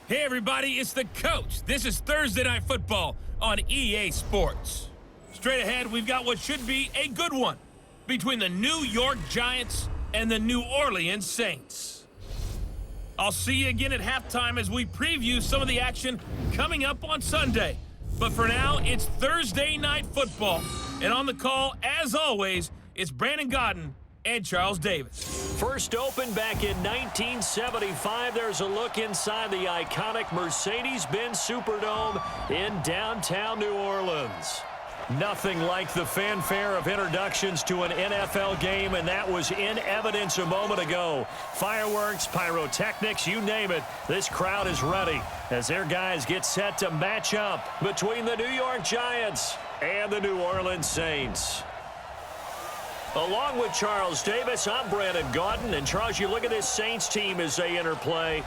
Hey everybody, it's the coach. This is Thursday Night Football on EA Sports. Straight ahead, we've got what should be a good one between the New York Giants and the New Orleans Saints. I'll see you again at halftime as we preview some of the action coming up on Sunday. But for now, it's Thursday Night Football. And on the call, as always, it's Brandon Gaudin and Charles Davis. First opened back in 1975. There's a look inside the iconic Mercedes-Benz Superdome in downtown New Orleans. Nothing like the fanfare of introductions to an NFL game, and that was in evidence a moment ago. Fireworks, pyrotechnics, you name it. This crowd is ready as their guys get set to match up between the New York Giants and the New Orleans Saints. Along with Charles Davis, I'm Brandon Gaudin. And Charles, you look at this Saints team as they enter play.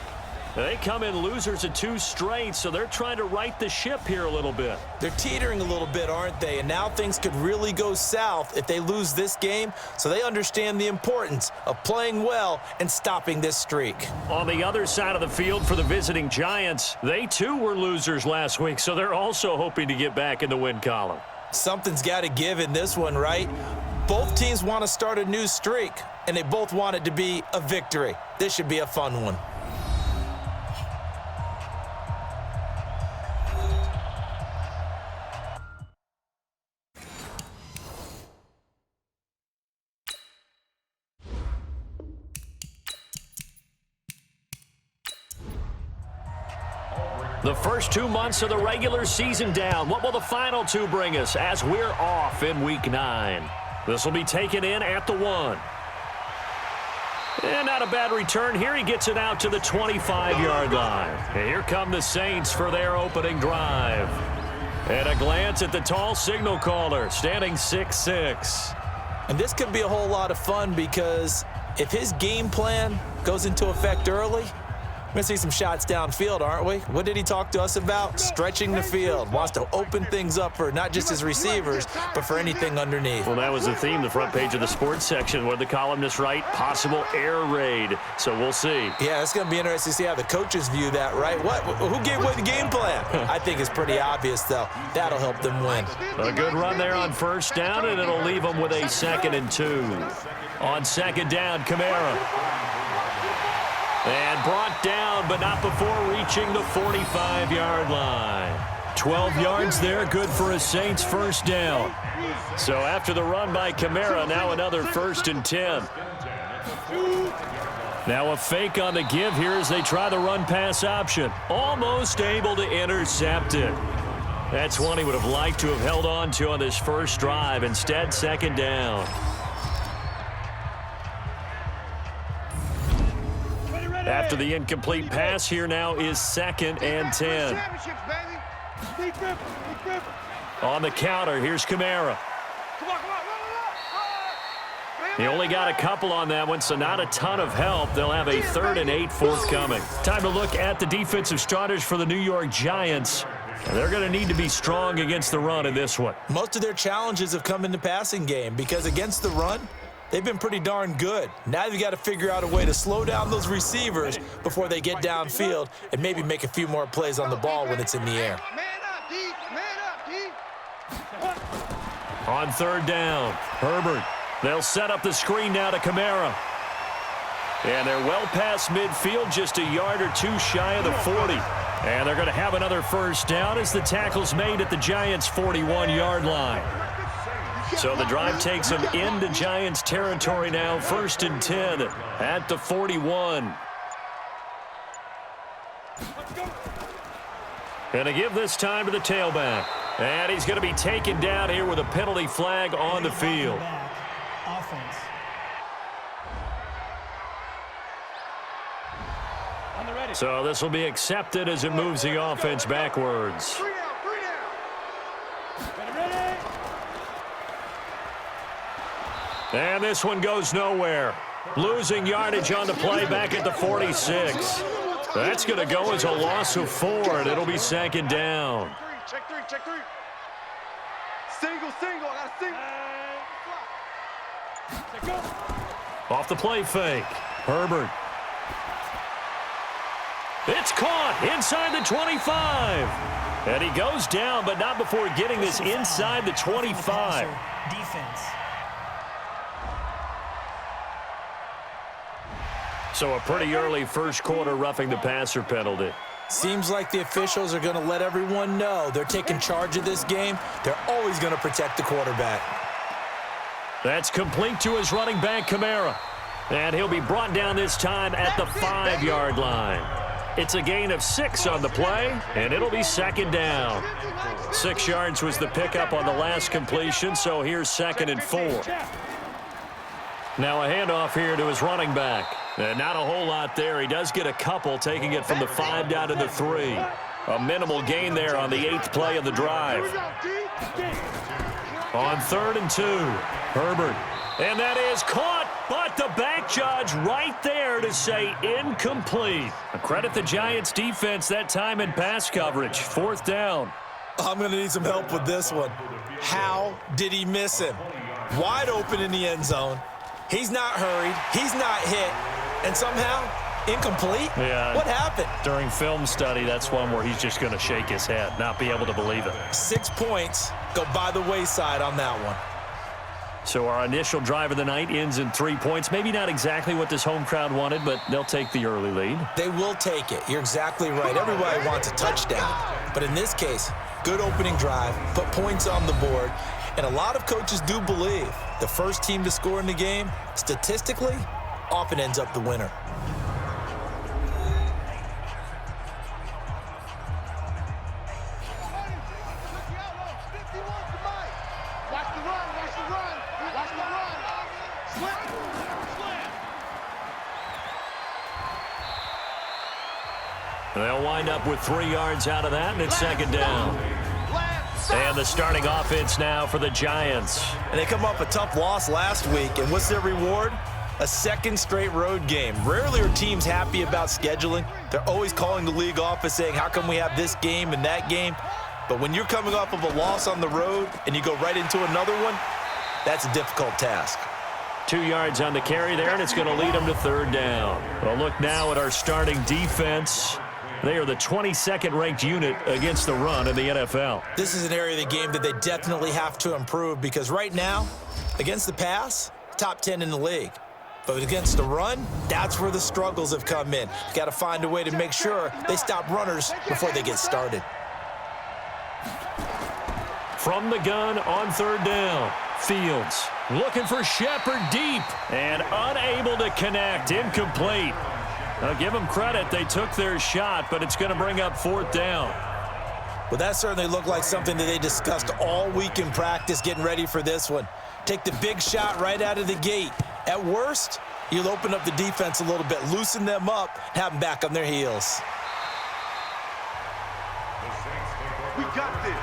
They come in losers of 2 straight, so they're trying to right the ship here a little bit. They're teetering a little bit, aren't they? And now things could really go south if they lose this game, so they understand the importance of playing well and stopping this streak. On the other side of the field for the visiting Giants, they too were losers last week, so they're also hoping to get back in the win column. Something's got to give in this one, right? Both teams want to start a new streak, and they both want it to be a victory. This should be a fun one. The first 2 months of the regular season down. What will the final 2 bring us as we're off in Week 9? This will be taken in at the 1. And not a bad return here. He gets it out to the 25-yard line. And here come the Saints for their opening drive. And a glance at the tall signal caller, standing 6'6". And this could be a whole lot of fun because if his game plan goes into effect early, we're going to see some shots downfield, aren't we? What did he talk to us about? Stretching the field. Wants to open things up for not just his receivers, but for anything underneath. Well, that was the theme, the front page of the sports section. What did the columnists write? Possible air raid. So we'll see. Yeah, it's going to be interesting to see how the coaches view that, right? Who gave away the game plan? I think it's pretty obvious, though. That'll help them win. A good run there on first down, and it'll leave them with a 2nd and 2. On second down, Kamara. And brought down, but not before reaching the 45-yard line. 12 yards there, good for a Saints first down. So after the run by Kamara, now another 1st and 10. Now a fake on the give here as they try the run-pass option. Almost able to intercept it. That's one he would have liked to have held on to on this first drive. Instead, 2nd down. After the incomplete pass, here now is 2nd and 10. On the counter, here's Kamara. He only got a couple on that one, so not a ton of help. They'll have a 3rd and 8 forthcoming. Time to look at the defensive starters for the New York Giants. They're going to need to be strong against the run in this one. Most of their challenges have come in the passing game because against the run, they've been pretty darn good. Now they've got to figure out a way to slow down those receivers before they get downfield and maybe make a few more plays on the ball when it's in the air. On 3rd down, Herbert. They'll set up the screen now to Kamara. And they're well past midfield, just a yard or 2 shy of the 40. And they're going to have another first down as the tackle's made at the Giants' 41-yard line. So the drive takes them into Giants territory now, 1st and 10 at the 41. And to give this time to the tailback. And he's going to be taken down here with a penalty flag on the field. So this will be accepted as it moves the offense backwards. And this one goes nowhere. Losing yardage on the play back at the 46. That's going to go as a loss of 4, and it'll be 2nd down. Check three. Single. I got a single. Off the play fake. Herbert. It's caught inside the 25. And he goes down, but not before getting this inside the 25. Defense. So a pretty early first quarter roughing the passer penalty. Seems like the officials are going to let everyone know they're taking charge of this game. They're always going to protect the quarterback. That's complete to his running back, Kamara. And he'll be brought down this time at the 5-yard line. It's a gain of 6 on the play, and it'll be second down. 6 yards was the pickup on the last completion, so here's 2nd and 4. Now a handoff here to his running back. Not a whole lot there. He does get a couple, taking it from the 5 down to the 3. A minimal gain there on the 8th play of the drive. On 3rd and 2, Herbert. And that is caught, but the back judge right there to say incomplete. Credit the Giants defense that time in pass coverage. 4th down. I'm going to need some help with this one. How did he miss him? Wide open in the end zone. He's not hurried. He's not hit. And somehow, incomplete? Yeah. What happened? During film study, that's one where he's just going to shake his head, not be able to believe it. 6 points go by the wayside on that one. So our initial drive of the night ends in 3 points. Maybe not exactly what this home crowd wanted, but they'll take the early lead. They will take it. You're exactly right. Everybody wants a touchdown. But in this case, good opening drive, put points on the board, and a lot of coaches do believe the first team to score in the game, statistically, often ends up the winner. They'll wind up with 3 yards out of that, and it's second down. And the starting offense now for the Giants. And they come off a tough loss last week, and what's their reward? A second straight road game. Rarely are teams happy about scheduling. They're always calling the league office saying, how come we have this game and that game? But when you're coming off of a loss on the road and you go right into another one, that's a difficult task. 2 yards on the carry there, and it's going to lead them to 3rd down. Well, look now at our starting defense. They are the 22nd ranked unit against the run in the NFL. This is an area of the game that they definitely have to improve because right now, against the pass, top 10 in the league. But against the run, that's where the struggles have come in. You've got to find a way to make sure they stop runners before they get started. From the gun on 3rd down, Fields looking for Shepard deep and unable to connect. Incomplete. I'll give them credit. They took their shot, but it's going to bring up 4th down. Well, that certainly looked like something that they discussed all week in practice getting ready for this one. Take the big shot right out of the gate. At worst, you'll open up the defense a little bit, loosen them up, and have them back on their heels. We got this.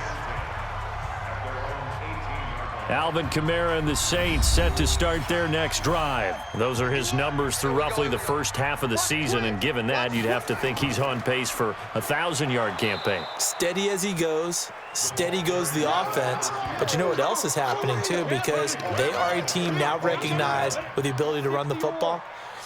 Alvin Kamara and the Saints set to start their next drive. Those are his numbers through roughly the first half of the season, and given that, you'd have to think he's on pace for a 1,000-yard campaign. Steady as he goes, steady goes the offense, but you know what else is happening too, because they are a team now recognized with the ability to run the football.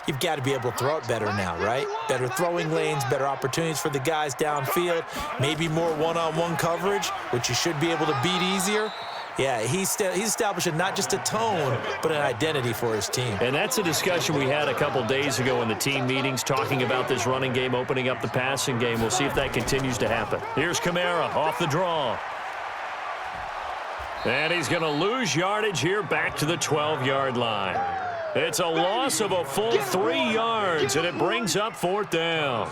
You've got to be able to throw it better now, right? Better throwing lanes, better opportunities for the guys downfield, maybe more one-on-one coverage, which you should be able to beat easier. Yeah, he's establishing not just a tone, but an identity for his team. And that's a discussion we had a couple days ago in the team meetings, talking about this running game, opening up the passing game. We'll see if that continues to happen. Here's Kamara off the draw. And he's going to lose yardage here back to the 12-yard line. It's a loss of a full 3 yards, and it brings up 4th down.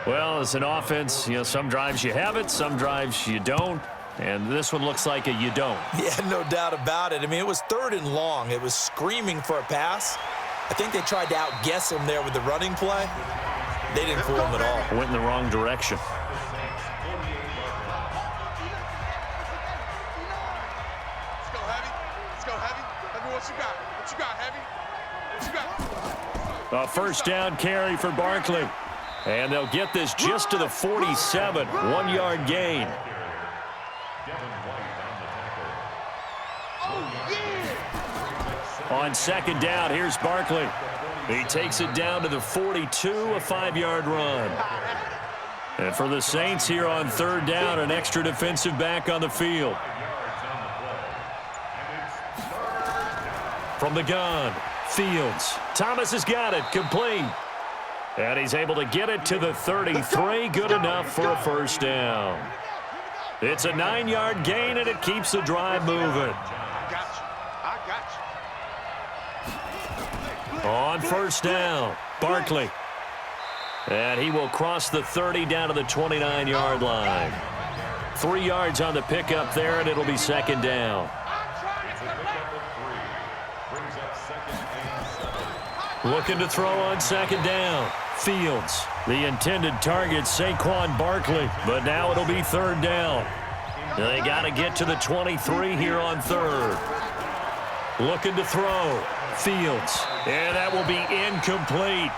Well, as an offense, you know, some drives you have it, some drives you don't. And this one looks like a you don't. Yeah, no doubt about it. I mean, it was 3rd and long. It was screaming for a pass. I think they tried to outguess him there with the running play. They didn't fool him at all. Went in the wrong direction. Let's go, Heavy. Let's go, Heavy. Heavy, what you got? What you got, Heavy? What you got? A first down carry for Barkley. And they'll get this just to the 47. 1-yard gain. On second down, here's Barkley. He takes it down to the 42, a 5-yard run. And for the Saints here on third down, an extra defensive back on the field. From the gun, Fields. Thomas has got it, complete. And he's able to get it to the 33, good enough for a first down. It's a 9-yard gain, and it keeps the drive moving. On first down, Barkley. And he will cross the 30 down to the 29-yard line. 3 yards on the pickup there, and it'll be second down. Looking to throw on second down. Fields. The intended target, Saquon Barkley. But now it'll be third down. They got to get to the 23 here on third. Looking to throw. Fields. And that will be incomplete.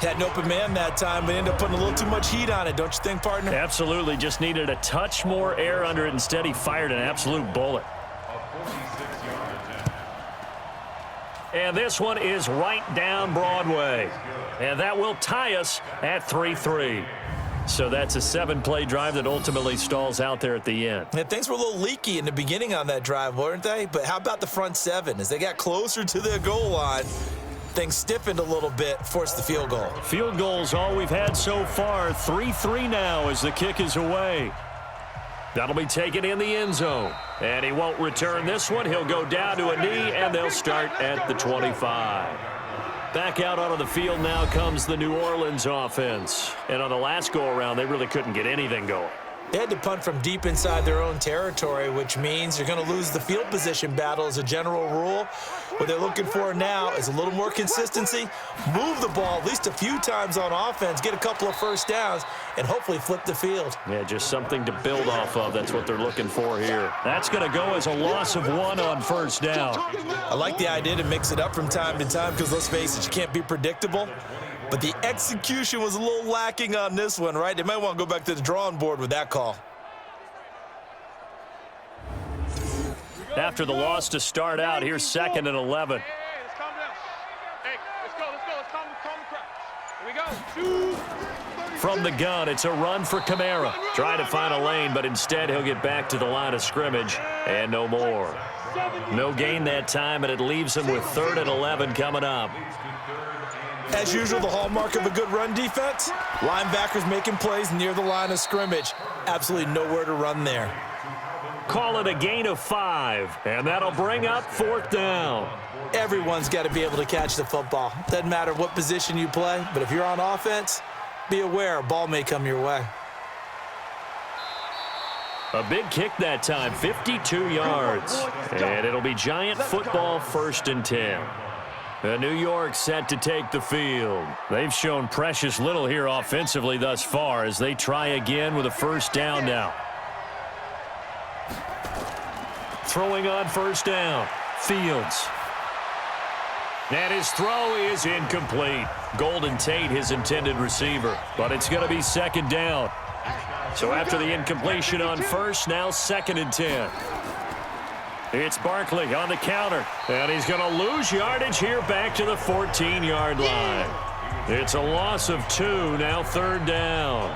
Had an open man that time, but ended up putting a little too much heat on it, don't you think, partner? Absolutely. Just needed a touch more air under it. Instead, he fired an absolute bullet. And this one is right down Broadway. And that will tie us at 3-3. So that's a 7-play drive that ultimately stalls out there at the end. Yeah, things were a little leaky in the beginning on that drive, weren't they? But how about the front seven? As they got closer to the goal line, things stiffened a little bit, forced the field goal. Field goals all we've had so far. 3-3 now as the kick is away. That'll be taken in the end zone. And he won't return this one. He'll go down to a knee, and they'll start at the 25. Back out onto the field now comes the New Orleans offense. And on the last go-around, they really couldn't get anything going. They had to punt from deep inside their own territory, which means you're going to lose the field position battle as a general rule. What they're looking for now is a little more consistency, move the ball at least a few times on offense, get a couple of first downs, and hopefully flip the field. Yeah, just something to build off of. That's what they're looking for here. That's going to go as a loss of 1 on first down. I like the idea to mix it up from time to time because, let's face it, you can't be predictable. But the execution was a little lacking on this one, right? They might want to go back to the drawing board with that call. After the loss to start out, here's 2nd and 11. Hey, let's calm down. Hey, let's go. Let's calm the crowd. Here we go. 2. From the gun, it's a run for Kamara. Trying to find a lane, but instead he'll get back to the line of scrimmage and no more. No gain that time, and it leaves him with 3rd and 11 coming up. As usual, the hallmark of a good run defense, linebackers making plays near the line of scrimmage. Absolutely nowhere to run there. Call it a gain of 5, and that'll bring up 4th down. Everyone's got to be able to catch the football. Doesn't matter what position you play, but if you're on offense, be aware a ball may come your way. A big kick that time, 52 yards. And it'll be Giant football, 1st and 10. New York set to take the field. They've shown precious little here offensively thus far as they try again with a first down now. Throwing on first down, Fields. And his throw is incomplete. Golden Tate, his intended receiver. But it's going to be 2nd down. So after the incompletion on first, now 2nd and 10. It's Barkley on the counter, and he's going to lose yardage here back to the 14-yard line. It's a loss of 2, now 3rd down.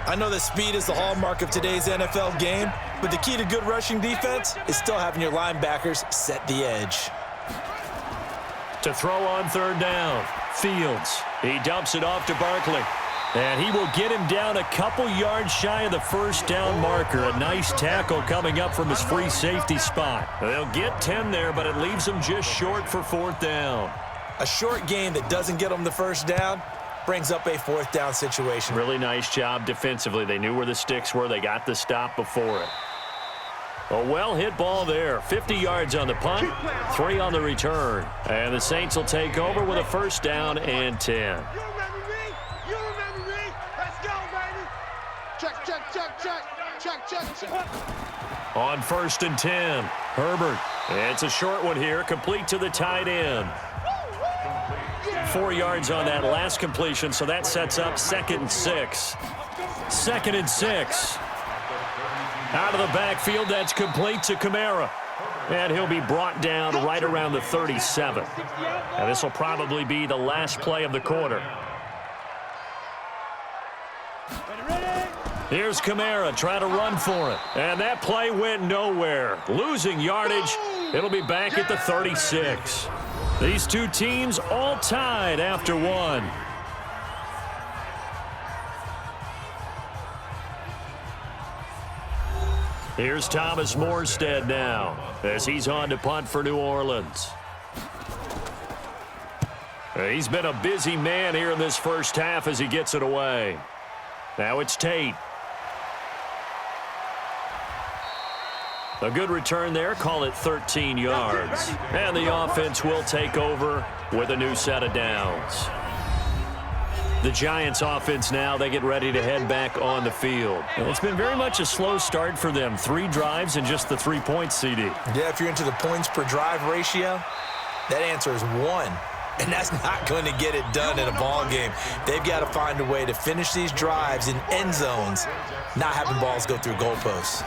I know that speed is the hallmark of today's NFL game, but the key to good rushing defense is still having your linebackers set the edge. To throw on 3rd down, Fields. He dumps it off to Barkley. And he will get him down a couple yards shy of the first down marker. A nice tackle coming up from his free safety spot. They'll get 10 there, but it leaves them just short for 4th down. A short gain that doesn't get them the first down brings up a 4th down situation. Really nice job defensively. They knew where the sticks were. They got the stop before it. A well-hit ball there. 50 yards on the punt, 3 on the return. And the Saints will take over with a first down and 10. On 1st and 10, Herbert. It's a short one here, complete to the tight end. 4 yards on that last completion, so that sets up 2nd and 6. 2nd and 6. Out of the backfield, that's complete to Kamara. And he'll be brought down right around the 37. Now, this will probably be the last play of the quarter. Here's Kamara trying to run for it. And that play went nowhere. Losing yardage. It'll be back at the 36. These two teams all tied after one. Here's Thomas Morstead now as he's on to punt for New Orleans. He's been a busy man here in this first half as he gets it away. Now it's Tate. A good return there, call it 13 yards. And the offense will take over with a new set of downs. The Giants offense now, they get ready to head back on the field. And it's been very much a slow start for them. 3 drives and just the 3 points, CD. Yeah, if you're into the points per drive ratio, that answer is 1. And that's not going to get it done in a ball game. They've got to find a way to finish these drives in end zones, not having balls go through goalposts.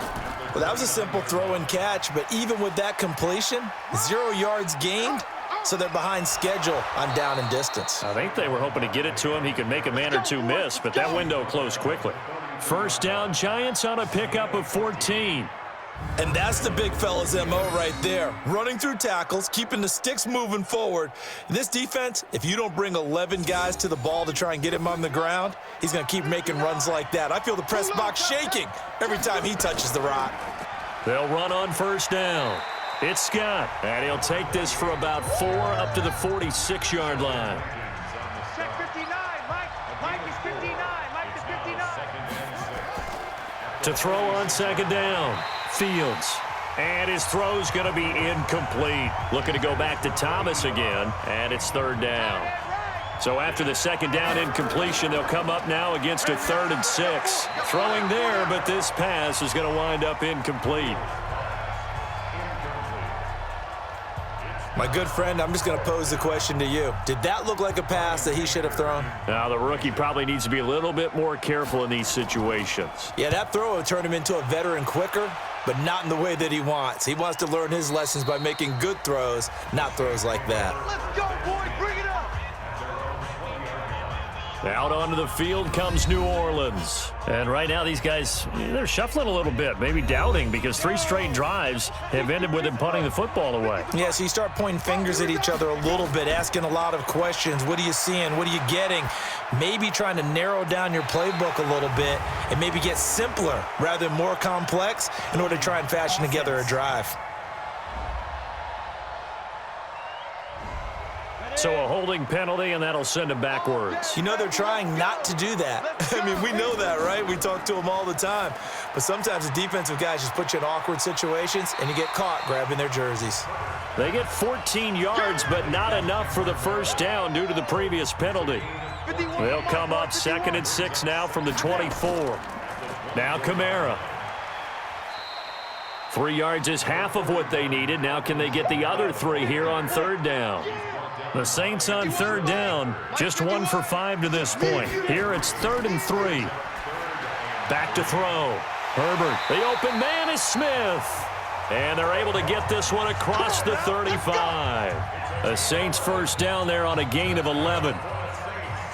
Well, that was a simple throw and catch, but even with that completion, 0 yards gained, so they're behind schedule on down and distance. I think they were hoping to get it to him. He could make a man or two miss, but that window closed quickly. First down, Giants on a pickup of 14. And that's the big fella's MO right there. Running through tackles, keeping the sticks moving forward. This defense, if you don't bring 11 guys to the ball to try and get him on the ground, he's going to keep making runs like that. I feel the press box shaking every time he touches the rock. They'll run on first down. It's Scott, and he'll take this for about 4 up to the 46-yard line. Check 59, Mike. Mike is 59. Mike is 59. To throw on second down, Fields. And his throw's going to be incomplete. Looking to go back to Thomas again, and it's third down. So after the second down incompletion, they'll come up now against a 3rd and 6. Throwing there, but this pass is going to wind up incomplete. My good friend, I'm just going to pose the question to you. Did that look like a pass that he should have thrown? Now, the rookie probably needs to be a little bit more careful in these situations. Yeah, that throw would turn him into a veteran quicker, but not in the way that he wants. He wants to learn his lessons by making good throws, not throws like that. Let's go, boys. Bring it up. Out onto the field comes New Orleans. And right now these guys, they're shuffling a little bit, maybe doubting, because 3 straight drives have ended with them punting the football away. Yeah, so you start pointing fingers at each other a little bit, asking a lot of questions. What are you seeing? What are you getting? Maybe trying to narrow down your playbook a little bit and maybe get simpler rather than more complex in order to try and fashion together a drive. So a holding penalty, and that'll send him backwards. You know they're trying not to do that. I mean, we know that, right? We talk to them all the time. But sometimes the defensive guys just put you in awkward situations, and you get caught grabbing their jerseys. They get 14 yards, but not enough for the first down due to the previous penalty. They'll come up 2nd and 6 now from the 24. Now Kamara. 3 yards is half of what they needed. Now can they get the other 3 here on 3rd down? The Saints on 3rd down, just 1 for 5 to this point. Here it's 3rd and 3. Back to throw. Herbert, the open man is Smith. And they're able to get this one across the 35. The Saints first down there on a gain of 11.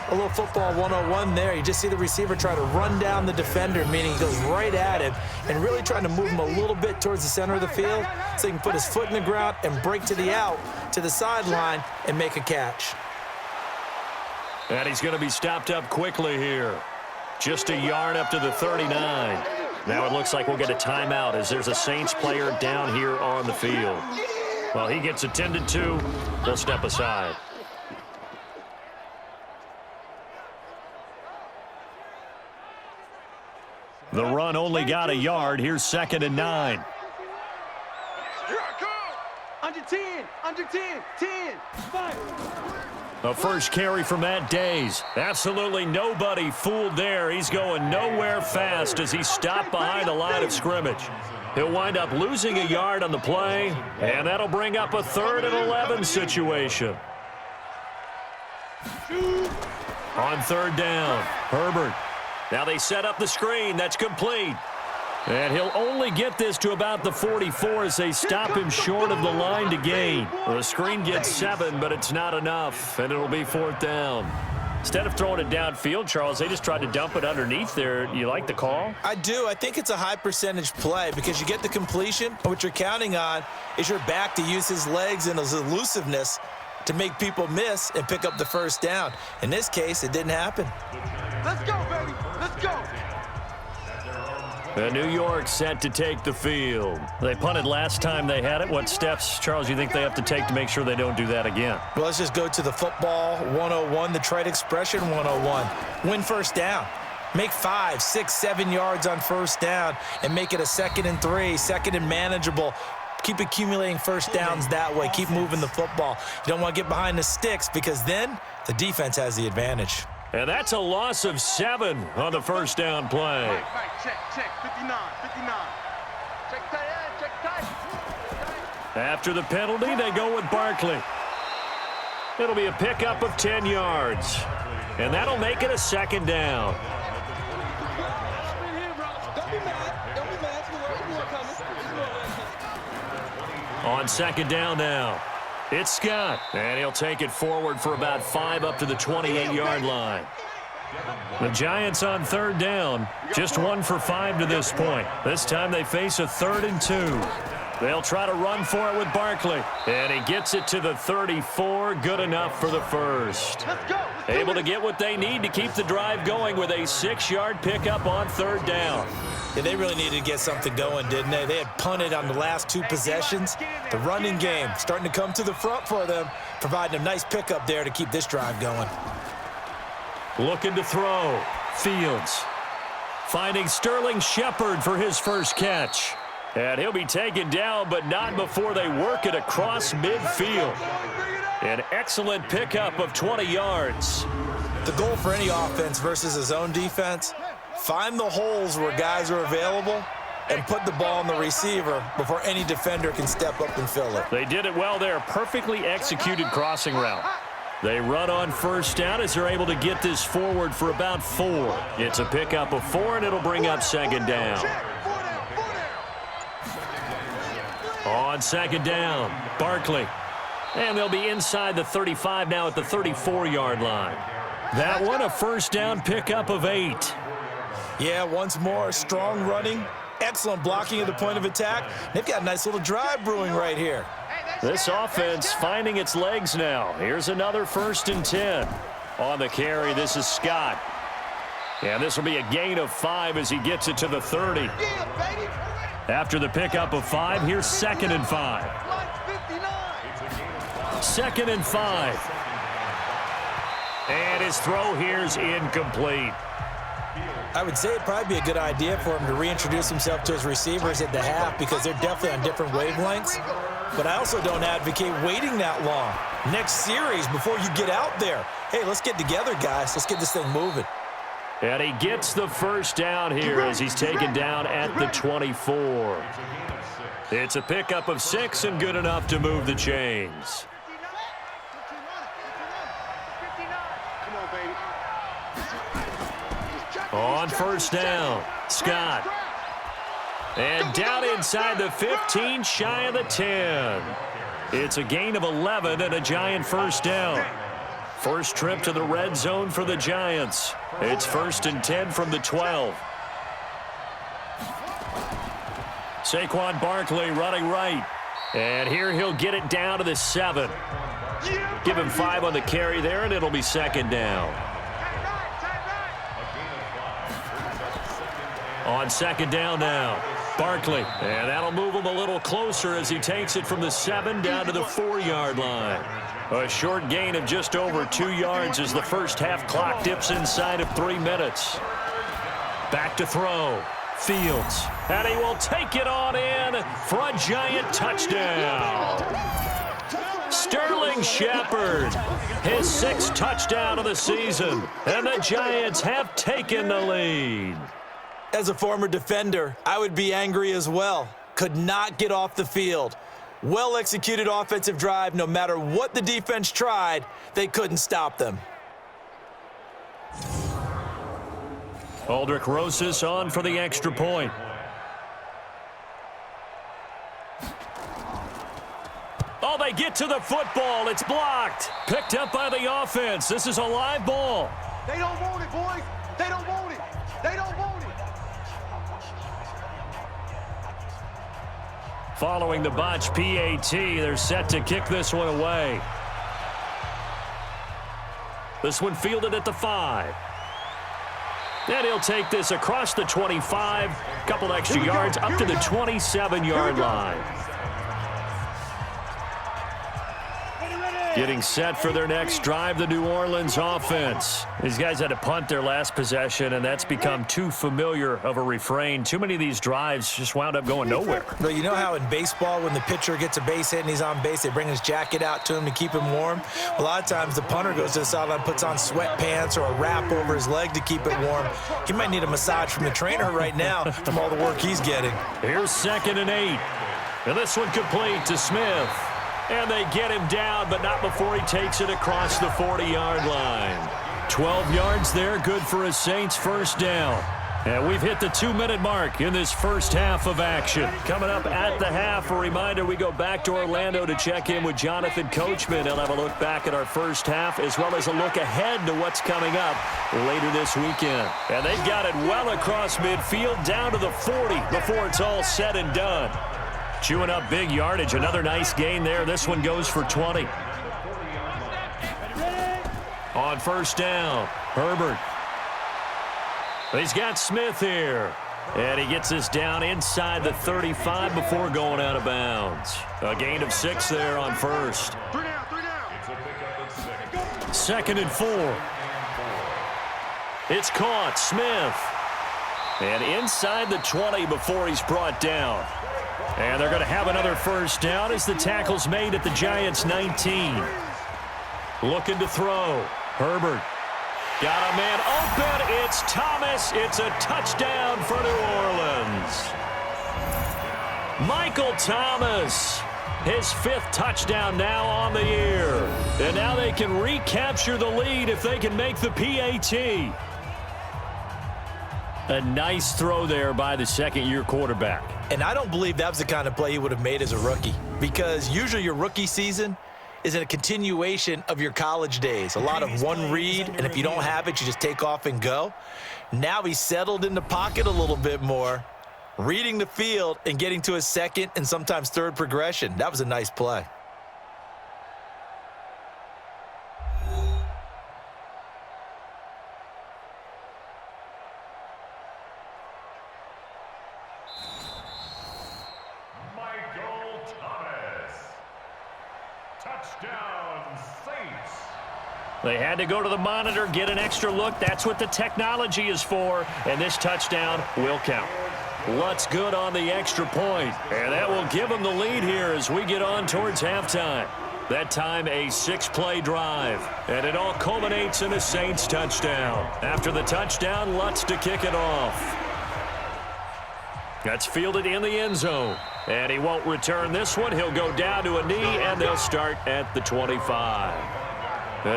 A little football 101 there. You just see the receiver try to run down the defender, meaning he goes right at him and really trying to move him a little bit towards the center of the field so he can put his foot in the ground and break to the out, to the sideline, and make a catch. And he's going to be stopped up quickly here. Just a yard up to the 39. Now it looks like we'll get a timeout as there's a Saints player down here on the field. Well, he gets attended to. They'll step aside. The run only got a yard. Here's 2nd and 9. Here I come. Under 10. Under 10. 10. 5. The first carry from Matt Days. Absolutely nobody fooled there. He's going nowhere fast as he stopped behind the line of scrimmage. He'll wind up losing a yard on the play, and that'll bring up a 3rd and 11 situation. On 3rd down, Herbert. Now they set up the screen. That's complete. And he'll only get this to about the 44 as they stop him short of the line to gain. The screen gets 7, but it's not enough, and it'll be 4th down. Instead of throwing it downfield, Charles, they just tried to dump it underneath there. You like the call? I do. I think it's a high percentage play because you get the completion, and what you're counting on is your back to use his legs and his elusiveness to make people miss and pick up the first down. In this case, it didn't happen. Let's go, baby. Let's go. And New York set to take the field. They punted last time they had it. What steps, Charles, you think they have to take to make sure they don't do that again? Well, let's just go to the football 101, the trade expression 101. Win first down. Make 5, 6, 7 yards on first down and make it a 2nd and 3, 2nd and manageable. Keep accumulating first downs that way. Keep moving the football. You don't want to get behind the sticks because then the defense has the advantage. And that's a loss of 7 on the first down play. Mike, check, 59, 59. Check tight end, check tight. After the penalty, they go with Barkley. It'll be a pickup of 10 yards. And that'll make it a 2nd down. On 2nd down now, it's Scott. And he'll take it forward for about 5 up to the 28-yard line. The Giants on 3rd down, just 1 for 5 to this point. This time they face a 3rd and 2. They'll try to run for it with Barkley. And he gets it to the 34, good enough for the first. Let's go. Able to get what they need to keep the drive going with a 6-yard pickup on 3rd down. Yeah, they really needed to get something going, didn't they? They had punted on the last 2 possessions. The running game starting to come to the front for them, providing a nice pickup there to keep this drive going. Looking to throw. Fields. Finding Sterling Shepard for his first catch. And he'll be taken down, but not before they work it across midfield. An excellent pickup of 20 yards. The goal for any offense versus his own defense, find the holes where guys are available and put the ball on the receiver before any defender can step up and fill it. They did it well there. Perfectly executed crossing route. They run on first down as they're able to get this forward for about 4. It's a pickup of 4, and it'll bring up 2nd down. On 2nd down, Barkley. And they'll be inside the 35 now at the 34-yard line. That one, a first down pickup of 8. Yeah, once more, strong running, excellent blocking at the point of attack. They've got a nice little drive brewing right here. This offense finding its legs now. Here's another 1st and 10. On the carry, this is Scott. And this will be a gain of 5 as he gets it to the 30. After the pickup of 5, here's 2nd and 5. 2nd and 5. And his throw here's incomplete. I would say it'd probably be a good idea for him to reintroduce himself to his receivers at the half because they're definitely on different wavelengths. But I also don't advocate waiting that long. Next series before you get out there. Hey, let's get together, guys. Let's get this thing moving. And he gets the first down here as he's taken down at the 24. It's a pickup of 6 and good enough to move the chains. On first down, Scott. And down inside the 15, shy of the 10. It's a gain of 11 and a Giant first down. First trip to the red zone for the Giants. It's 1st and 10 from the 12. Saquon Barkley running right. And here he'll get it down to the 7. Give him 5 on the carry there, and it'll be 2nd down. On 2nd down now, Barkley. And that'll move him a little closer as he takes it from the 7 down to the 4-yard line. A short gain of just over 2 yards as the first half clock dips inside of 3 minutes. Back to throw. Fields. And he will take it on in for a Giant touchdown. Sterling Shepard, his 6th touchdown of the season. And the Giants have taken the lead. As a former defender, I would be angry as well. Could not get off the field. Well-executed offensive drive. No matter what the defense tried, they couldn't stop them. Aldrick Rosas on for the extra point. They get to the football. It's blocked. Picked up by the offense. This is a live ball. They don't want it, boys. They don't want it. They don't want it. Following the botch PAT, they're set to kick this one away. This one fielded at the 5. And he'll take this across the 25, couple extra yards up to the 27-yard line. Getting set for their next drive, the New Orleans offense. These guys had to punt their last possession, and that's become too familiar of a refrain. Too many of these drives just wound up going nowhere. But you know how in baseball, when the pitcher gets a base hit and he's on base, they bring his jacket out to him to keep him warm? A lot of times the punter goes to the sideline, puts on sweatpants or a wrap over his leg to keep it warm. He might need a massage from the trainer right now from all the work he's getting. Here's 2nd and 8. And this one complete to Smith. And they get him down, but not before he takes it across the 40-yard line. 12 yards there, good for a Saints first down. And we've hit the 2-minute mark in this first half of action. Coming up at the half, a reminder, we go back to Orlando to check in with Jonathan Coachman. He'll have a look back at our first half, as well as a look ahead to what's coming up later this weekend. And they've got it well across midfield, down to the 40 before it's all said and done. Chewing up big yardage. Another nice gain there. This one goes for 20. On first down, Herbert. He's got Smith here. And he gets this down inside the 35 before going out of bounds. A gain of 6 there on first. 3 down, 3 down. 2nd and 4. It's caught, Smith. And inside the 20 before he's brought down. And they're going to have another first down as the tackle's made at the Giants' 19. Looking to throw. Herbert. Got a man open. It's Thomas. It's a touchdown for New Orleans. Michael Thomas. His 5th touchdown now on the year. And now they can recapture the lead if they can make the PAT. A nice throw there by the second-year quarterback. And I don't believe that was the kind of play he would have made as a rookie, because usually your rookie season is a continuation of your college days. A lot of one read, and if you don't have it, you just take off and go. Now he's settled in the pocket a little bit more, reading the field and getting to his second and sometimes third progression. That was a nice play. They had to go to the monitor, get an extra look. That's what the technology is for. And this touchdown will count. Lutz good on the extra point. And that will give them the lead here as we get on towards halftime. That time a 6-play drive. And it all culminates in a Saints touchdown. After the touchdown, Lutz to kick it off. That's fielded in the end zone. And he won't return this one. He'll go down to a knee, and they'll start at the 25.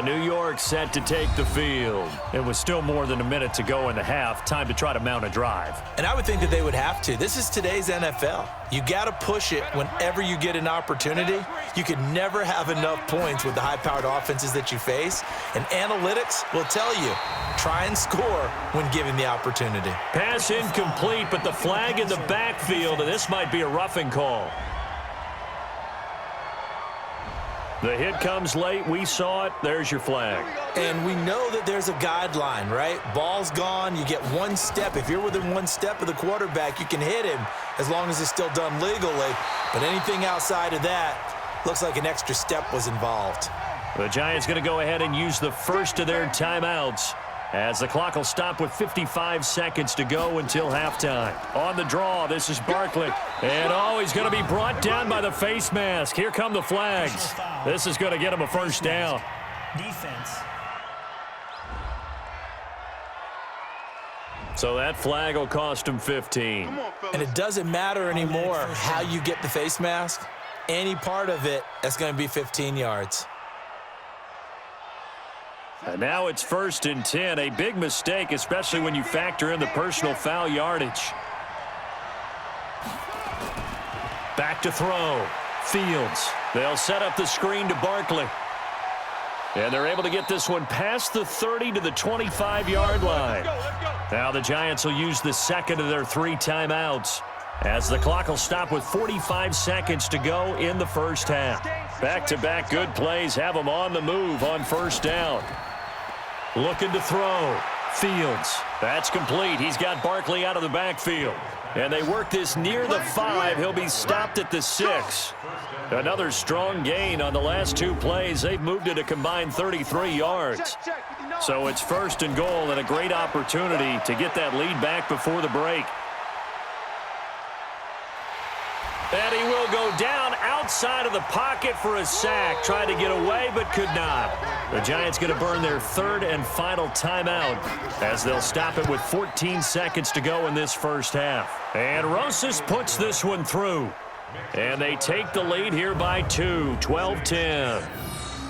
New York set to take the field. It was still more than a minute to go in the half. Time to try to mount a drive. And I would think that they would have to. This is today's NFL. You got to push it whenever you get an opportunity. You can never have enough points with the high-powered offenses that you face. And analytics will tell you, try and score when given the opportunity. Pass incomplete, but the flag in the backfield, and this might be a roughing call. The hit comes late. We saw it. There's your flag. And we know that there's a guideline, right? Ball's gone. You get one step. If you're within one step of the quarterback, you can hit him as long as it's still done legally. But anything outside of that, looks like an extra step was involved. The Giants going to go ahead and use the first of their timeouts as the clock will stop with 55 seconds to go until halftime. On the draw, this is Barkley. And, he's going to be brought down by the face mask. Here come the flags. This is going to get him a first down. Defense. So that flag will cost him 15. And it doesn't matter anymore how you get the face mask. Any part of it, that's going to be 15 yards. And now it's 1st and 10. A big mistake, especially when you factor in the personal foul yardage. Back to throw. Fields. They'll set up the screen to Barkley. And they're able to get this one past the 30 to the 25-yard line. Now the Giants will use the second of their 3 timeouts, as the clock will stop with 45 seconds to go in the first half. Back-to-back good plays have them on the move on first down. Looking to throw. Fields. That's complete. He's got Barkley out of the backfield. And they work this near the 5. He'll be stopped at the 6. Another strong gain on the last 2 plays. They've moved it a combined 33 yards. So it's first and goal, and a great opportunity to get that lead back before the break. And he will go down outside of the pocket for a sack. Tried to get away, but could not. The Giants going to burn their 3rd and final timeout, as they'll stop it with 14 seconds to go in this first half. And Rosas puts this one through. And they take the lead here by 2, 12-10.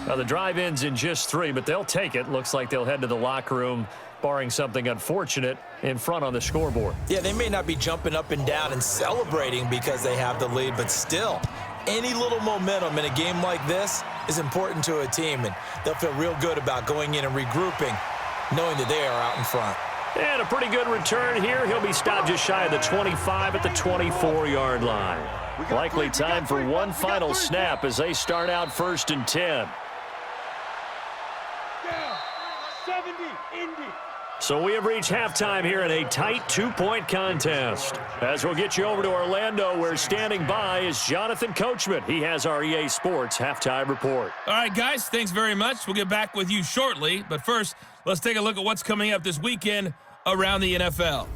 Now the drive ends in just 3, but they'll take it. Looks like they'll head to the locker room, barring something unfortunate, in front on the scoreboard. Yeah, they may not be jumping up and down and celebrating because they have the lead, but still, any little momentum in a game like this is important to a team, and they'll feel real good about going in and regrouping, knowing that they are out in front. And a pretty good return here. He'll be stopped just shy of the 25 at the 24-yard line. Likely time for one final snap as they start out 1st and 10. 70, Indy. So we have reached halftime here in a tight 2-point contest. As we'll get you over to Orlando, where standing by is Jonathan Coachman. He has our EA Sports halftime report. All right, guys, thanks very much. We'll get back with you shortly. But first, let's take a look at what's coming up this weekend around the NFL.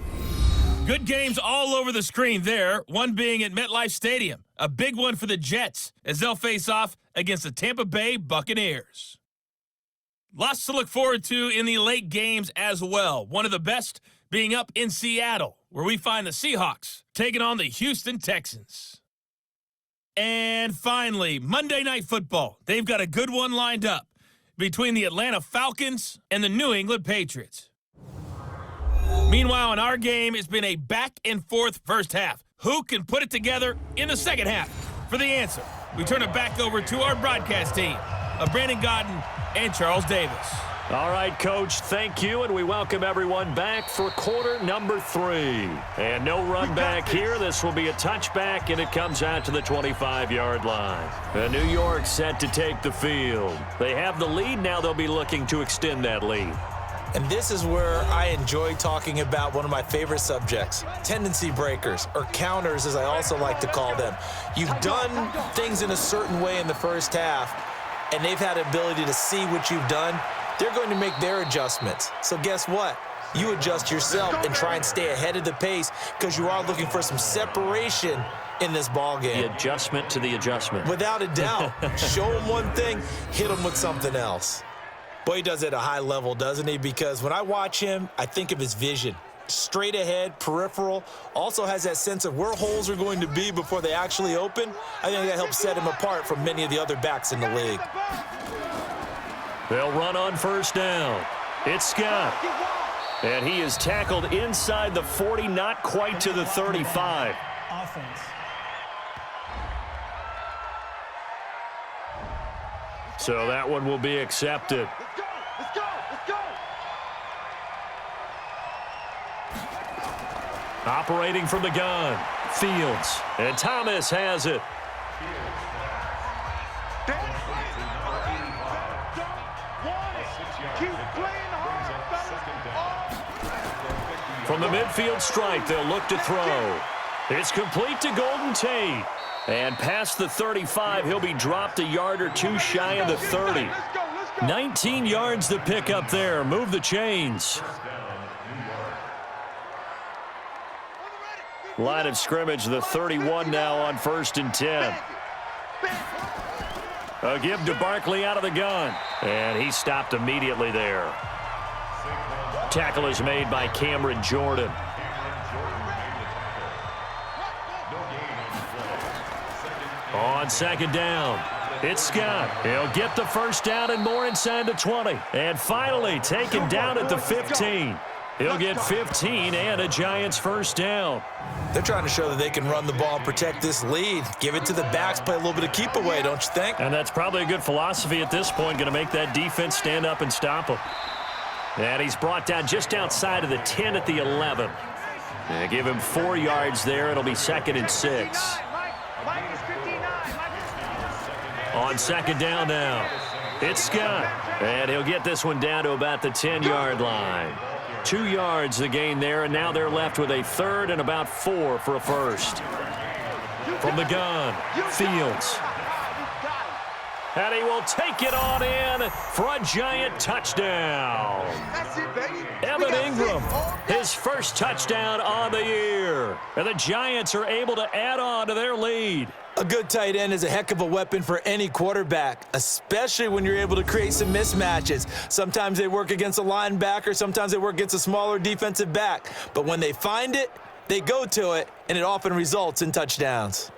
Good games all over the screen there, one being at MetLife Stadium. A big one for the Jets as they'll face off against the Tampa Bay Buccaneers. Lots to look forward to in the late games as well. One of the best being up in Seattle, where we find the Seahawks taking on the Houston Texans. And finally, Monday Night Football. They've got a good one lined up between the Atlanta Falcons and the New England Patriots. Meanwhile, in our game, it's been a back-and-forth first half. Who can put it together in the second half? For the answer, we turn it back over to our broadcast team of Brandon Gaudin and Charles Davis. All right, Coach, thank you, and we welcome everyone back for quarter number 3. And no run back here. This will be a touchback, and it comes out to the 25-yard line. And New York set to take the field. They have the lead. Now they'll be looking to extend that lead. And this is where I enjoy talking about one of my favorite subjects, tendency breakers, or counters as I also like to call them. You've done things in a certain way in the first half, and they've had the ability to see what you've done. They're going to make their adjustments. So guess what? You adjust yourself and try and stay ahead of the pace because you are looking for some separation in this ball game. The adjustment to the adjustment. Without a doubt. Show them one thing, hit them with something else. Boy, he does it at a high level, doesn't he? Because when I watch him, I think of his vision. Straight ahead, peripheral, also has that sense of where holes are going to be before they actually open. I think that helps set him apart from many of the other backs in the league. They'll run on first down. It's Scott. And he is tackled inside the 40, not quite to the 35. Offense. So that one will be accepted. Let's go, let's go. Operating from the gun, Fields. And Thomas has it. From the midfield stripe, they'll look to throw. It's complete to Golden Tate. And past the 35, he'll be dropped a yard or two shy of the 30. 19 yards to pick up there. Move the chains. Line of scrimmage, the 31 now on 1st and 10. A give to Barkley out of the gun. And he stopped immediately there. Tackle is made by Cameron Jordan. On second down, it's Scott. He'll get the first down and more inside the 20. And finally taken down at the 15. He'll get 15 and a Giants first down. They're trying to show that they can run the ball and protect this lead. Give it to the backs, play a little bit of keep away, don't you think? And that's probably a good philosophy at this point, going to make that defense stand up and stop him. And he's brought down just outside of the 10 at the 11. And give him 4 yards there. It'll be 2nd and 6. On second down now, it's Scott. And he'll get this one down to about the 10-yard line. 2 yards the gain there, and now they're left with a 3rd and about 4 for a first. From the gun, Fields. And he will take it on in for a Giant touchdown. That's it, baby. Evan Ingram, his first touchdown on the year. And the Giants are able to add on to their lead. A good tight end is a heck of a weapon for any quarterback, especially when you're able to create some mismatches. Sometimes they work against a linebacker, sometimes they work against a smaller defensive back. But when they find it, they go to it, and it often results in touchdowns.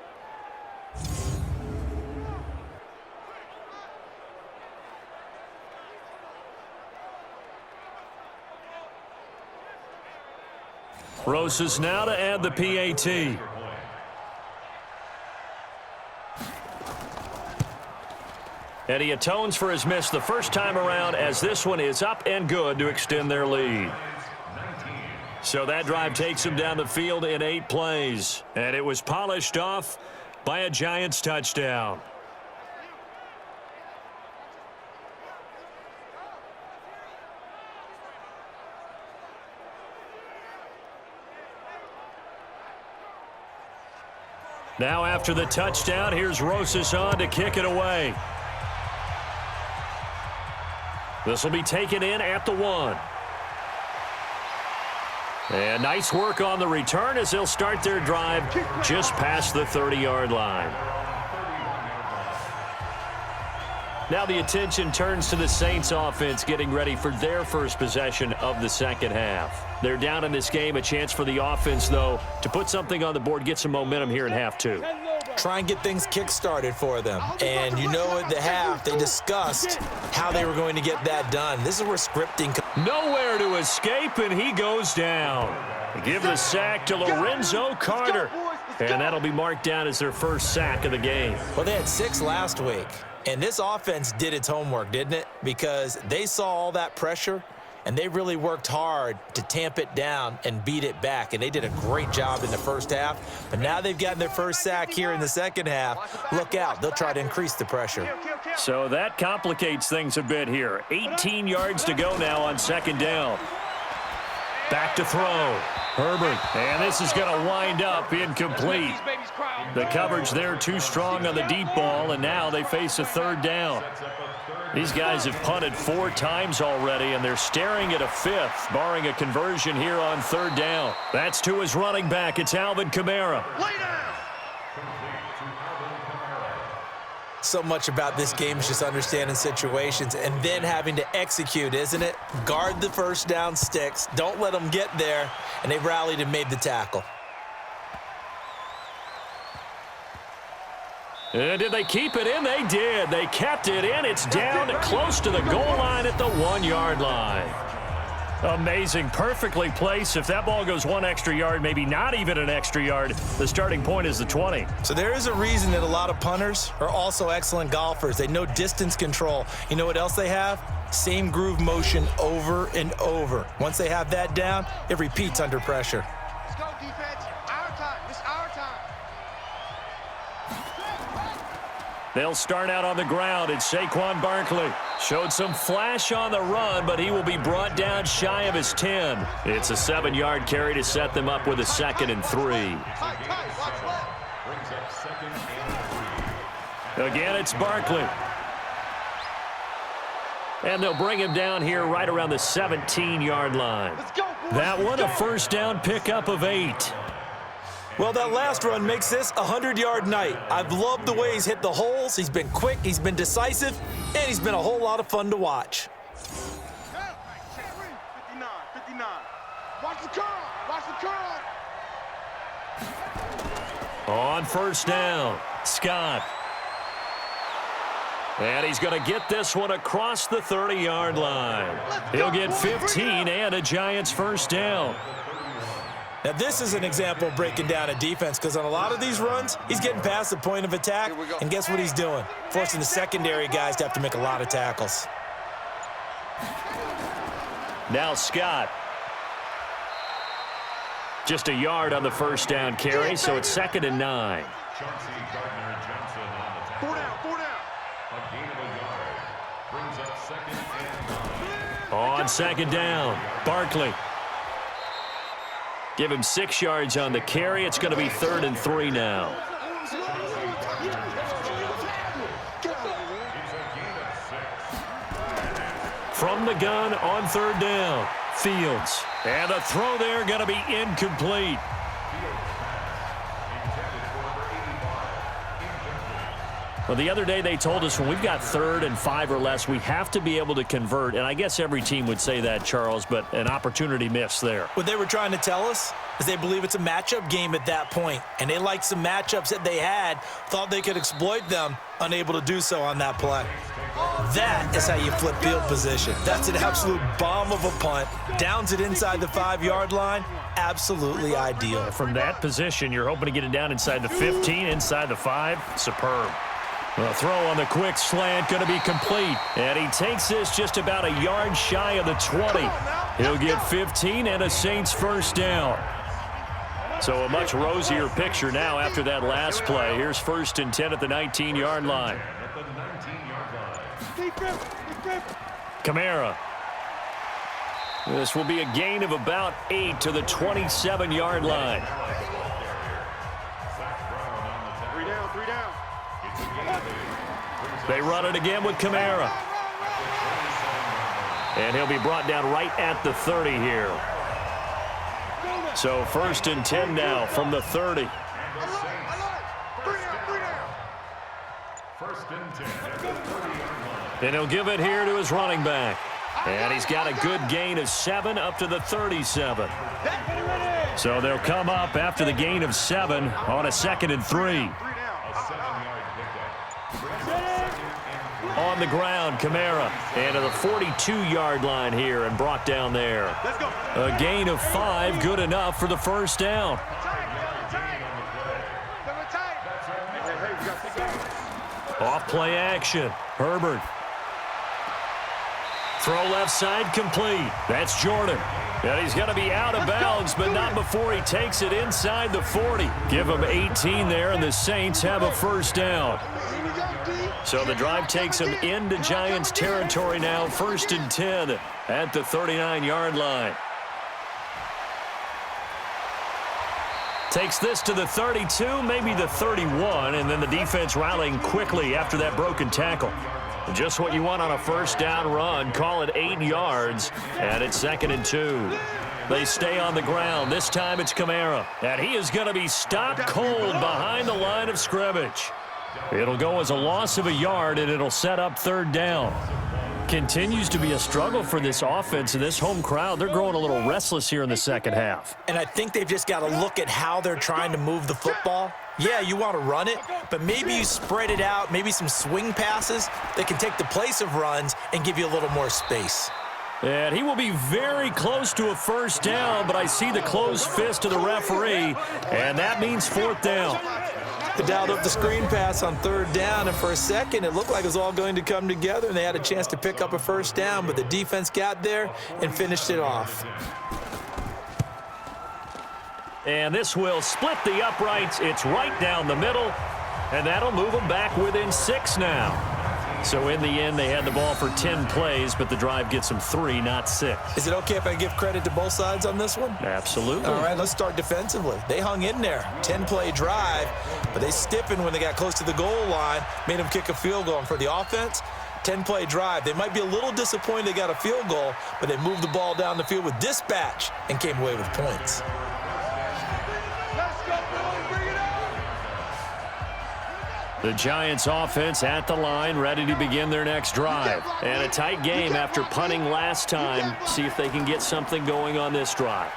Rosas now to add the PAT. And he atones for his miss the first time around, as this one is up and good to extend their lead. So that drive takes him down the field in 8 plays. And it was polished off by a Giants touchdown. Now after the touchdown, here's Rosas on to kick it away. This will be taken in at the 1. And nice work on the return as they'll start their drive just past the 30-yard line. Now the attention turns to the Saints offense getting ready for their first possession of the second half. They're down in this game, a chance for the offense, though, to put something on the board, get some momentum here in half 2. Try and get things kick-started for them. And you know at the half, they discussed how they were going to get that done. This is where scripting comes. Nowhere to escape, and he goes down. Give the sack to Lorenzo Carter. And that'll be marked down as their first sack of the game. Well, they had 6 last week. And this offense did its homework, didn't it? Because they saw all that pressure, and they really worked hard to tamp it down and beat it back. And they did a great job in the first half. But now they've gotten their first sack here in the second half. Look out. They'll try to increase the pressure. So that complicates things a bit here. 18 yards to go now on second down. Back to throw. Herbert. And this is going to wind up incomplete. The coverage there too strong on the deep ball, and now they face a third down. These guys have punted 4 times already, and they're staring at a 5th, barring a conversion here on third down. That's to his running back. It's Alvin Kamara. So much about this game is just understanding situations and then having to execute, isn't it? Guard the first down sticks. Don't let them get there. And they rallied and made the tackle. Did they keep it in? They did. They kept it in. It's down close to the goal line at the 1-yard line. Amazing. Perfectly placed. If that ball goes 1 extra yard, maybe not even an extra yard, the starting point is the 20. So there is a reason that a lot of punters are also excellent golfers. They know distance control. You know what else they have? Same groove motion over and over. Once they have that down, it repeats under pressure. Let's go, defense. Our time. It's our time. They'll start out on the ground. It's Saquon Barkley. Showed some flash on the run, but he will be brought down shy of his 10. It's a 7-yard carry to set them up with a 2nd and 3. Again, it's Barkley. And they'll bring him down here right around the 17-yard line. That one, a first down pickup of 8. Well, that last run makes this a 100-yard night. I've loved the way he's hit the holes. He's been quick, he's been decisive, and he's been a whole lot of fun to watch. 59. Watch the curl. Watch the curl. On first down, Scott. And he's going to get this one across the 30-yard line. He'll get 15 and a Giants first down. Now, this is an example of breaking down a defense because on a lot of these runs, he's getting past the point of attack, and guess what he's doing? Forcing the secondary guys to have to make a lot of tackles. Now Scott. Just a yard on the first down carry, so it's 2nd and 9. Four down. On 2nd down, Barkley. Give him 6 yards on the carry. It's going to be 3rd and 3 now. From the gun on 3rd down, Fields. And the throw there going to be incomplete. Well, the other day they told us when we've got 3rd and 5 or less, we have to be able to convert. And I guess every team would say that, Charles, but an opportunity missed there. What they were trying to tell us is they believe it's a matchup game at that point, and they liked some matchups that they had, thought they could exploit them, unable to do so on that play. That is how you flip field position. That's an absolute bomb of a punt. Downs it inside the 5-yard line. Absolutely ideal. From that position, you're hoping to get it down inside the 15, inside the 5. Superb. The throw on the quick slant going to be complete. And he takes this just about a yard shy of the 20. He'll get 15 and a Saints first down. So a much rosier picture now after that last play. Here's 1st and 10 at the 19-yard line. Kamara. This will be a gain of about 8 to the 27-yard line. 3 down. They run it again with Kamara. And he'll be brought down right at the 30 here. So 1st and 10 now from the 30. 3 down. 1st and 10. And he'll give it here to his running back. And he's got a good gain of 7 up to the 37. So they'll come up after the gain of 7 on a 2nd and 3. On the ground, Kamara. And to the 42-yard line here and brought down there. A gain of 5, good enough for the first down. Off play action. Herbert. Throw left side complete. That's Jordan. And he's going to be out of bounds, but not before he takes it inside the 40. Give him 18 there, and the Saints have a first down. So the drive takes him into Giants territory now. 1st and 10 at the 39-yard line. Takes this to the 32, maybe the 31, and then the defense rallying quickly after that broken tackle. Just what you want on a first down run. Call it 8 yards, and it's 2nd and 2. They stay on the ground. This time it's Kamara, and he is going to be stopped cold behind the line of scrimmage. It'll go as a loss of a yard, and it'll set up 3rd down. Continues to be a struggle for this offense and this home crowd. They're growing a little restless here in the second half. And I think they've just got to look at how they're trying to move the football. Yeah, you want to run it, but maybe you spread it out, maybe some swing passes that can take the place of runs and give you a little more space. And he will be very close to a first down, but I see the closed fist of the referee, and that means 4th down. They dialed up the screen pass on 3rd down, and for a second it looked like it was all going to come together, and they had a chance to pick up a first down, but the defense got there and finished it off. And this will split the uprights. It's right down the middle, and that'll move them back within 6 now. So in the end, they had the ball for 10 plays, but the drive gets them 3, not 6. Is it okay if I give credit to both sides on this one? Absolutely. All right, let's start defensively. They hung in there. 10-play drive, but they stiffened when they got close to the goal line, made them kick a field goal. And for the offense, 10-play drive. They might be a little disappointed they got a field goal, but they moved the ball down the field with dispatch and came away with points. The Giants offense at the line, ready to begin their next drive. And a tight game after punting last time. See if they can get something going on this drive.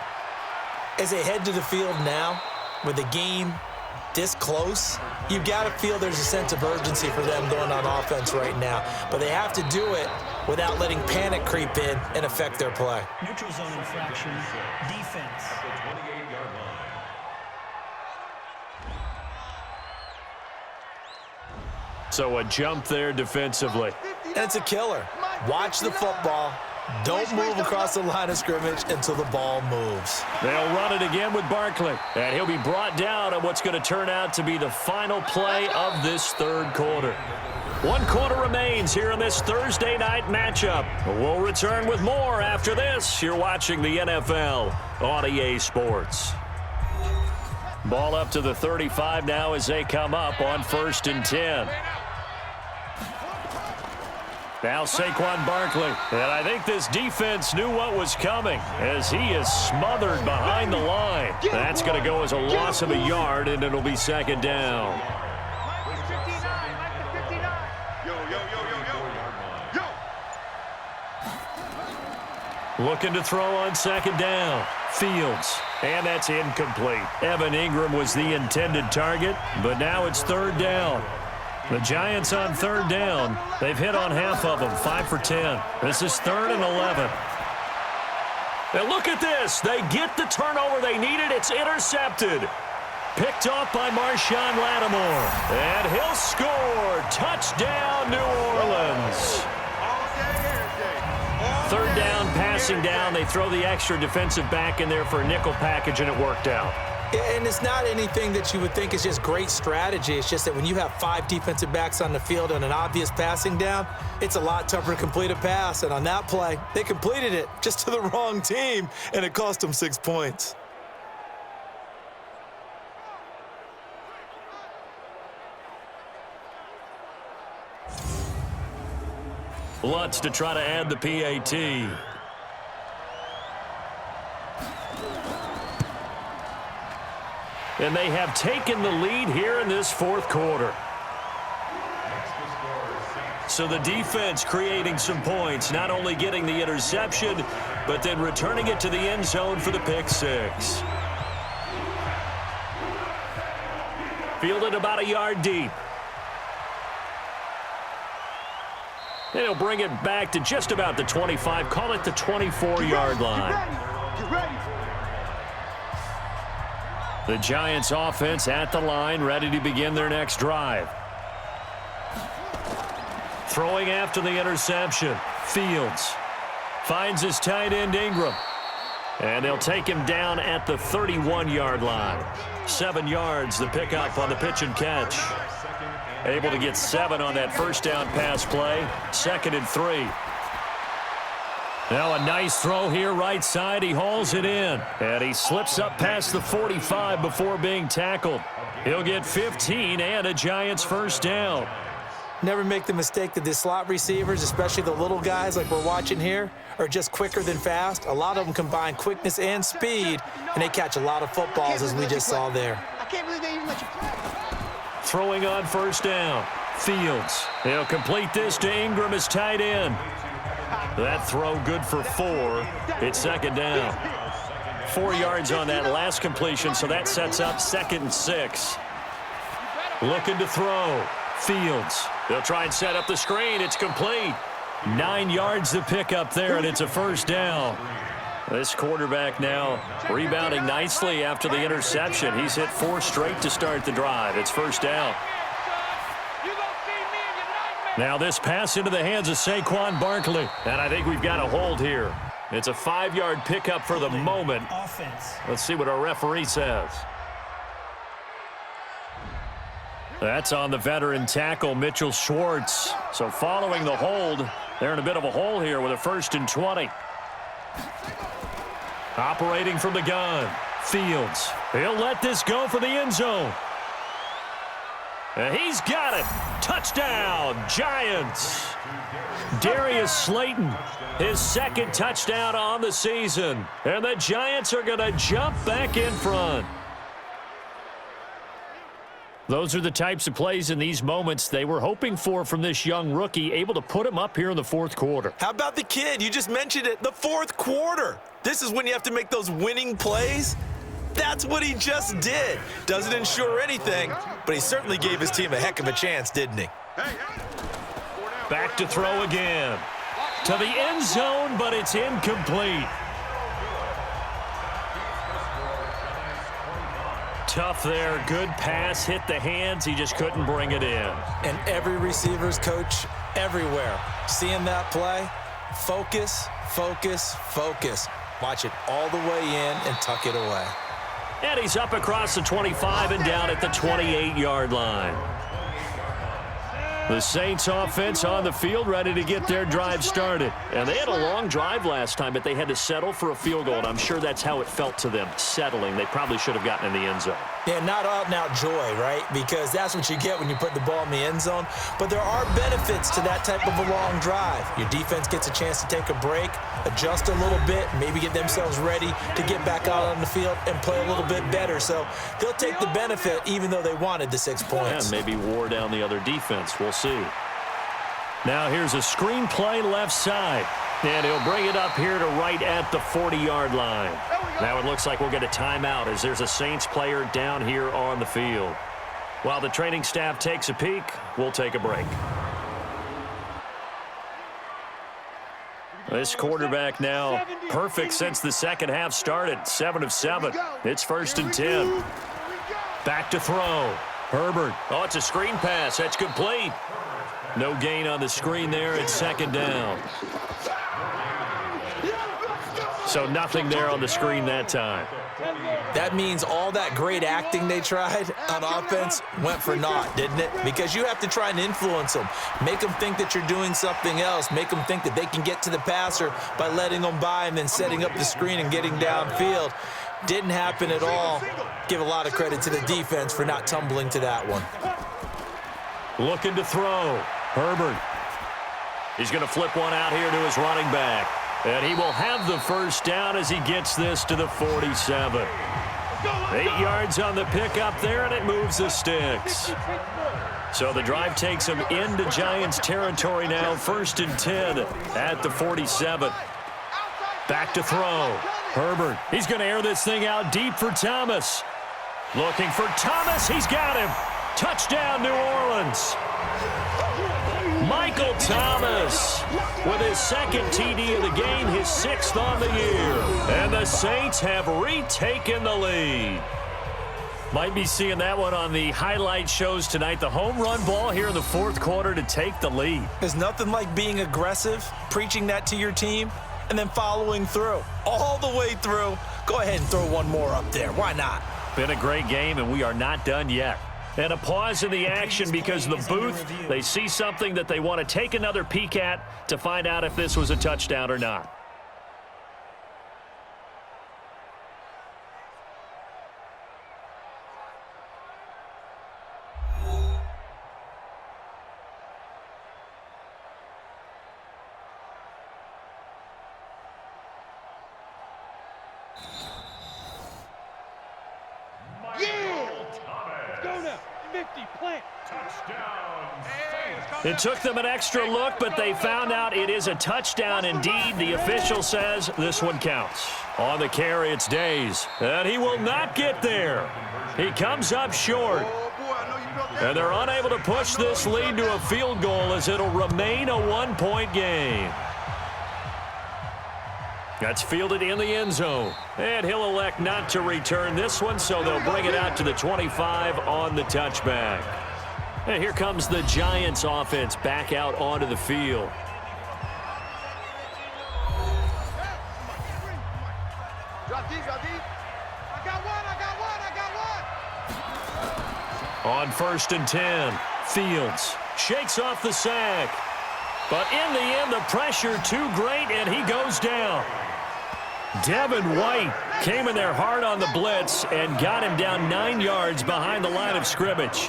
As they head to the field now, with the game this close, you got to feel there's a sense of urgency for them going on offense right now. But they have to do it without letting panic creep in and affect their play. Neutral zone infraction, defense. So a jump there defensively. And it's a killer. Watch the football. Don't move across the line of scrimmage until the ball moves. They'll run it again with Barkley. And he'll be brought down on what's going to turn out to be the final play of this third quarter. 1 quarter remains here in this Thursday night matchup. We'll return with more after this. You're watching the NFL on EA Sports. Ball up to the 35 now as they come up on 1st and 10. Now Saquon Barkley, and I think this defense knew what was coming as he is smothered behind the line. That's going to go as a loss of a yard, and it'll be 2nd down. Mike is 59. Mike is 59. Yo. Looking to throw on 2nd down. Fields, and that's incomplete. Evan Ingram was the intended target, but now it's 3rd down. The Giants on 3rd down. They've hit on half of them, 5 for 10. This is 3rd and 11. And look at this. They get the turnover they needed. It's intercepted. Picked off by Marshawn Lattimore. And he'll score. Touchdown, New Orleans. 3rd down, passing down. They throw the extra defensive back in there for a nickel package, and it worked out. And it's not anything that you would think is just great strategy. It's just that when you have 5 defensive backs on the field and an obvious passing down, it's a lot tougher to complete a pass. And on that play, they completed it just to the wrong team, and it cost them 6 points. Lutz to try to add the PAT. And they have taken the lead here in this 4th quarter. So the defense creating some points, not only getting the interception, but then returning it to the end zone for the pick 6. Fielded about a yard deep. And he'll bring it back to just about the 25, call it the 24-yard line. Get ready. The Giants offense at the line, ready to begin their next drive. Throwing after the interception. Fields finds his tight end Ingram. And they'll take him down at the 31-yard line. 7 yards, the pickup on the pitch and catch. Able to get 7 on that 1st down pass play. 2nd and 3. Now a nice throw here right side. He hauls it in. And he slips up past the 45 before being tackled. He'll get 15 and a Giants 1st down. Never make the mistake that the slot receivers, especially the little guys like we're watching here, are just quicker than fast. A lot of them combine quickness and speed, and they catch a lot of footballs as we just saw there. I can't believe they even let you play. Throwing on 1st down. Fields. He'll complete this to Ingram as tight end. That throw good for 4. It's 2nd down. 4 yards on that last completion, so that sets up 2nd and 6. Looking to throw. Fields. They'll try and set up the screen. It's complete. 9 yards to pick up there, and it's a 1st down. This quarterback now rebounding nicely after the interception. He's hit 4 straight to start the drive. It's 1st down. Now this pass into the hands of Saquon Barkley. And I think we've got a hold here. It's a 5-yard pickup for the moment. Offense. Let's see what our referee says. That's on the veteran tackle, Mitchell Schwartz. So following the hold, they're in a bit of a hole here with a 1st and 20. Operating from the gun. Fields. He'll let this go for the end zone. And he's got it. Touchdown, Giants. Darius Slayton, his 2nd touchdown on the season. And the Giants are going to jump back in front. Those are the types of plays in these moments they were hoping for from this young rookie, able to put him up here in the 4th quarter. How about the kid? You just mentioned it. The 4th quarter. This is when you have to make those winning plays. That's what he just did. Doesn't ensure anything, but he certainly gave his team a heck of a chance, didn't he? Back to throw again. To the end zone, but it's incomplete. Tough there. Good pass. Hit the hands. He just couldn't bring it in. And every receiver's coach everywhere. Seeing that play, focus, focus, focus. Watch it all the way in and tuck it away. And he's up across the 25 and down at the 28-yard line. The Saints offense on the field, ready to get their drive started. And they had a long drive last time, but they had to settle for a field goal, and I'm sure that's how it felt to them, settling. They probably should have gotten in the end zone. Yeah, not out-and-out joy, right? Because that's what you get when you put the ball in the end zone. But there are benefits to that type of a long drive. Your defense gets a chance to take a break, adjust a little bit, maybe get themselves ready to get back out on the field and play a little bit better. So they'll take the benefit even though they wanted the 6 points. Yeah, maybe wore down the other defense. We'll see. Now here's a screen play left side. And he'll bring it up here to right at the 40-yard line. Now it looks like we'll get a timeout as there's a Saints player down here on the field. While the training staff takes a peek, we'll take a break. This quarterback now perfect since the second half started. 7 of 7. It's 1st and 10. Back to throw. Herbert. Oh, it's a screen pass. That's complete. No gain on the screen there. It's 2nd down. So nothing there on the screen that time. That means all that great acting they tried on offense went for naught, didn't it? Because you have to try and influence them. Make them think that you're doing something else. Make them think that they can get to the passer by letting them by and then setting up the screen and getting downfield. Didn't happen at all. Give a lot of credit to the defense for not tumbling to that one. Looking to throw. Herbert. He's going to flip one out here to his running back. And he will have the 1st down as he gets this to the 47. 8 yards on the pickup there, and it moves the sticks. So the drive takes him into Giants territory now. 1st and 10 at the 47. Back to throw. Herbert. He's going to air this thing out deep for Thomas. Looking for Thomas. He's got him. Touchdown, New Orleans. Michael Thomas with his 2nd TD of the game, his 6th on the year. And the Saints have retaken the lead. Might be seeing that one on the highlight shows tonight. The home run ball here in the 4th quarter to take the lead. There's nothing like being aggressive, preaching that to your team, and then following through. All the way through. Go ahead and throw one more up there. Why not? Been a great game, and we are not done yet. And a pause in the action because the booth, they see something that they want to take another peek at to find out if this was a touchdown or not. It took them an extra look, but they found out it is a touchdown indeed. The official says this one counts. On the carry, it's Days, and he will not get there. He comes up short, and they're unable to push this lead to a field goal as it'll remain a 1-point game. That's fielded in the end zone, and he'll elect not to return this one, so they'll bring it out to the 25 on the touchback. And here comes the Giants offense back out onto the field. On 1st and 10, Fields shakes off the sack. But in the end, the pressure too great, and he goes down. Devin White came in there hard on the blitz and got him down 9 yards behind the line of scrimmage.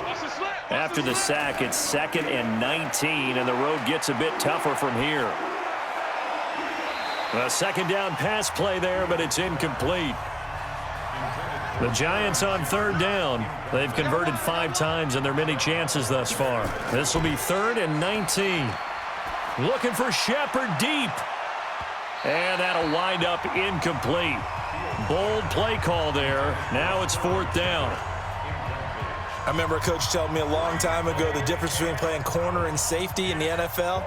After the sack, it's 2nd and 19, and the road gets a bit tougher from here. A 2nd down pass play there, but it's incomplete. The Giants on 3rd down. They've converted 5 times in their many chances thus far. This will be 3rd and 19. Looking for Shepard deep. And that'll wind up incomplete. Bold play call there. Now it's 4th down. I remember a coach telling me a long time ago the difference between playing corner and safety in the NFL.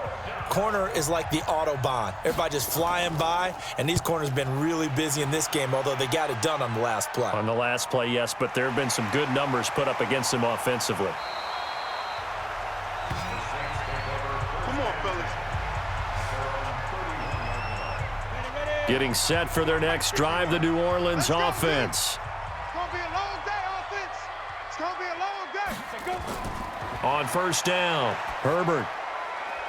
Corner is like the Autobahn. Everybody just flying by, and these corners have been really busy in this game, although they got it done on the last play. On the last play, yes, but there have been some good numbers put up against them offensively. Come on, fellas. Getting set for their next drive, the New Orleans offense. It's going to be a long day, offense. It's going to be a long day. On 1st down, Herbert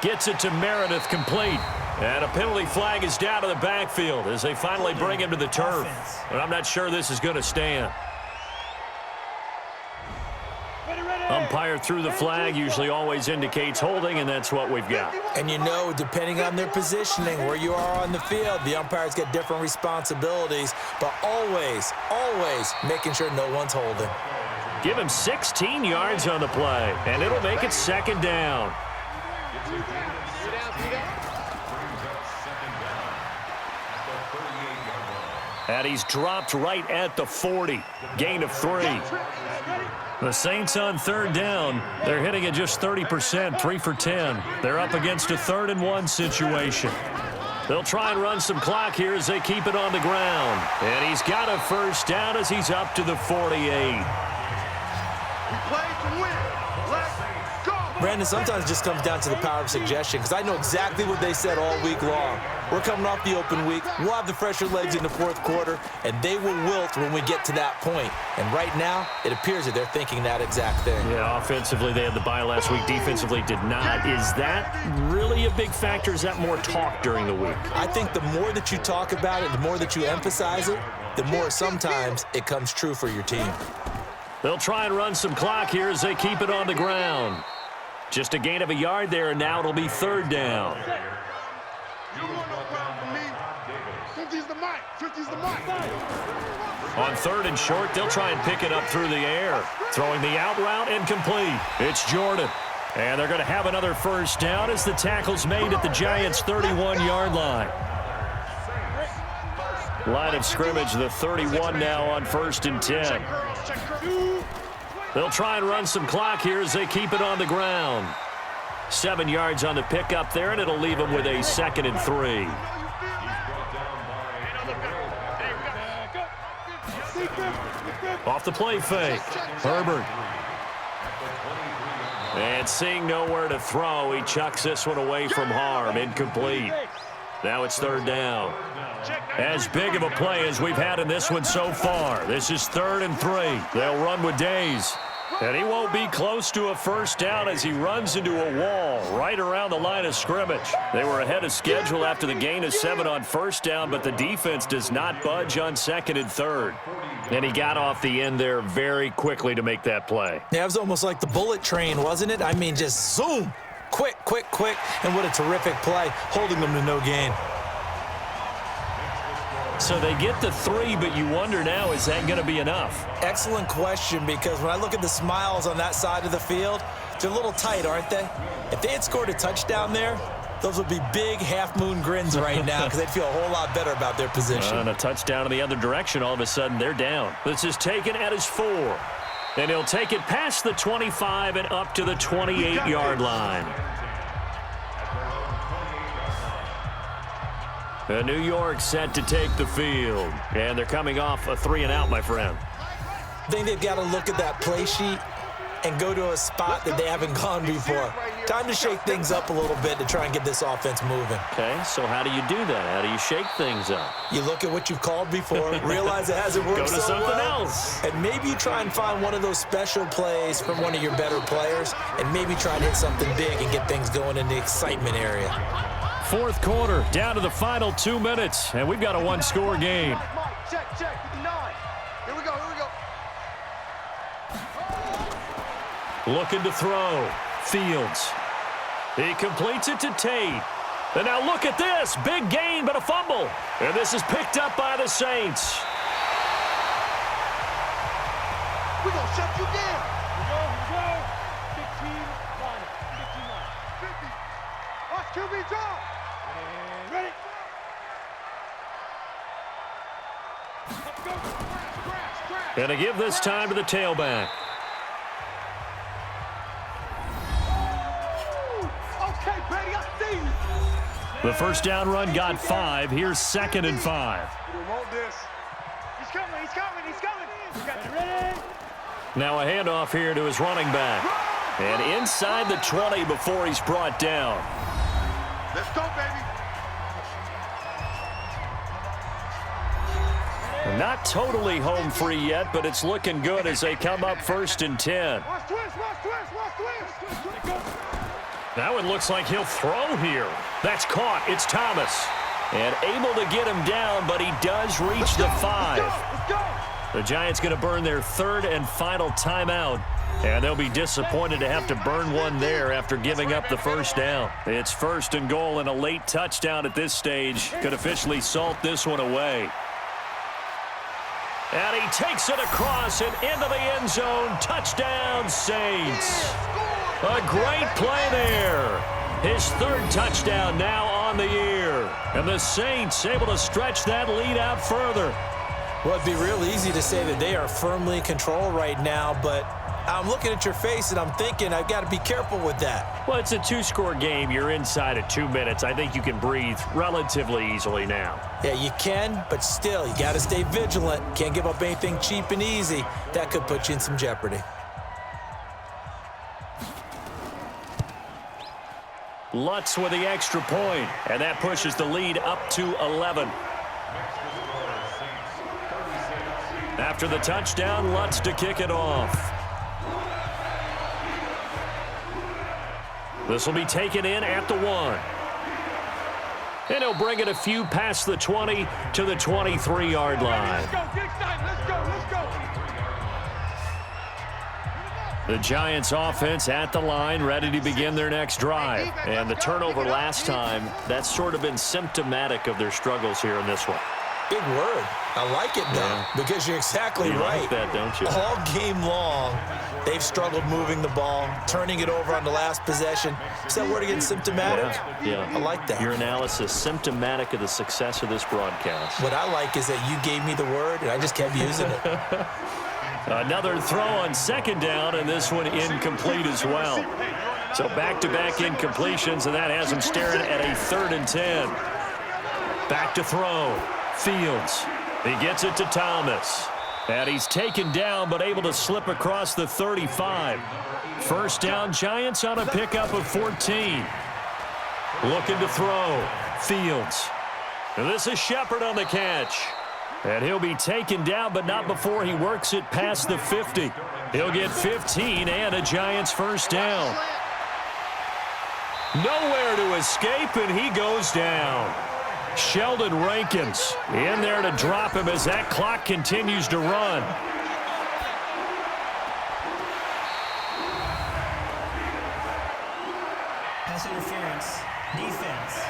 gets it to Meredith, complete. And a penalty flag is down to the backfield as they finally bring him to the turf. But I'm not sure this is going to stand. Umpire threw the flag, usually always indicates holding, and that's what we've got. And you know, depending on their positioning, where you are on the field, the umpires get different responsibilities, but always, always making sure no one's holding. Give him 16 yards on the play, and it'll make it 2nd down. And he's dropped right at the 40. Gain of 3. The Saints on 3rd down. They're hitting at just 30%, 3 for 10. They're up against a 3rd and 1 situation. They'll try and run some clock here as they keep it on the ground. And he's got a 1st down as he's up to the 48. We play to win. Let's go. Brandon, sometimes it just comes down to the power of suggestion, because I know exactly what they said all week long. We're coming off the open week. We'll have the fresher legs in the 4th quarter, and they will wilt when we get to that point. And right now, it appears that they're thinking that exact thing. Yeah, offensively, they had the bye last week. Defensively, did not. Is that really a big factor? Is that more talk during the week? I think the more that you talk about it, the more that you emphasize it, the more sometimes it comes true for your team. They'll try and run some clock here as they keep it on the ground. Just a gain of a yard there, and now it'll be 3rd down. You don't want no problem from me. 50's the mic. 50's the mic. On 3rd and short, they'll try and pick it up through the air. Throwing the out route and complete. It's Jordan. And they're going to have another 1st down as the tackle's made at the Giants' 31-yard line. Line of scrimmage, the 31 now on 1st and 10. They'll try and run some clock here as they keep it on the ground. 7 yards on the pickup there, and it'll leave them with a 2nd and 3. Off the play fake, Herbert. And seeing nowhere to throw, he chucks this one away from harm, incomplete. Now it's 3rd down. As big of a play as we've had in this one so far. This is 3rd and 3. They'll run with Days. And he won't be close to a 1st down as he runs into a wall right around the line of scrimmage. They were ahead of schedule after the gain of 7 on 1st down, but the defense does not budge on 2nd and 3rd. And he got off the end there very quickly to make that play. Yeah, it was almost like the bullet train, wasn't it? I mean, just zoom. Quick, quick, quick. And what a terrific play, holding them to no gain. So they get the 3, but you wonder now, is that going to be enough? Excellent question, because when I look at the smiles on that side of the field, they're a little tight, aren't they? If they had scored a touchdown there, those would be big half-moon grins right now because they'd feel a whole lot better about their position. And a touchdown in the other direction, all of a sudden they're down. This is taken at his 4. And he'll take it past the 25 and up to the 28-yard line. New York set to take the field. And they're coming off a 3-and-out, my friend. I think they've got to look at that play sheet and go to a spot that they haven't gone before. Time to shake things up a little bit to try and get this offense moving. Okay, so how do you do that? How do you shake things up? You look at what you've called before, realize it hasn't worked Go to so something well, else. and maybe you try and find one of those special plays from one of your better players, and maybe try and hit something big and get things going in the excitement area. 4th quarter, down to the final 2 minutes, and we've got a 1-score game. Check, 59. Here we go, here we go. Looking to throw. Fields. He completes it to Tate. And now look at this. Big gain, but a fumble. And this is picked up by the Saints. We're going to shut you down. Here we go. 15, 59. 50. Watch QB draw. And ready. And to give this time to the tailback. Okay, Brady, I see you. The first down run got 5. Here's 2nd and 5. We want this. He's coming, he's coming, he's coming. Ready? Now a handoff here to his running back. And inside the 20 before he's brought down. Let's go, baby. Not totally home free yet, but it's looking good as they come up 1st and 10. Watch twist, watch twist, watch twist. Now it looks like he'll throw here. That's caught. It's Thomas. And able to get him down, but he does reach the 5. Let's go. The Giants going to burn their 3rd and final timeout. And they'll be disappointed to have to burn one there after giving up the first down. It's 1st and goal and a late touchdown at this stage could officially salt this one away. And he takes it across and into the end zone. Touchdown, Saints. A great play there. His 3rd touchdown now on the year. And the Saints able to stretch that lead out further. Well, it'd be real easy to say that they are firmly in control right now, but I'm looking at your face and I'm thinking I've got to be careful with that. Well, it's a 2-score game. You're inside at 2 minutes. I think you can breathe relatively easily now. Yeah, you can, but still, you got to stay vigilant. Can't give up anything cheap and easy. That could put you in some jeopardy. Lutz with the extra point, and that pushes the lead up to 11. After the touchdown, Lutz to kick it off. This will be taken in at the 1. And he'll bring it a few past the 20 to the 23-yard line. Let's go, get excited. Let's go, let's go. The Giants offense at the line, ready to begin their next drive. And the turnover last time, that's sort of been symptomatic of their struggles here in this one. Big word. I like it, though, because you're exactly right. Like that, don't you? All game long, they've struggled moving the ball, turning it over on the last possession. Is that word again, symptomatic? Yeah. I like that. Your analysis, symptomatic of the success of this broadcast. What I like is that you gave me the word, and I just kept using it. Another throw on 2nd down, and this one incomplete as well. So back-to-back incompletions, and that has him staring at a 3rd and 10. Back to throw. Fields. He gets it to Thomas. And he's taken down, but able to slip across the 35. First down, Giants on a pickup of 14. Looking to throw. Fields. And this is Shepard on the catch. And he'll be taken down, but not before he works it past the 50. He'll get 15 and a Giants first down. Nowhere to escape, and he goes down. Sheldon Rankins in there to drop him as that clock continues to run. Pass interference. Defense.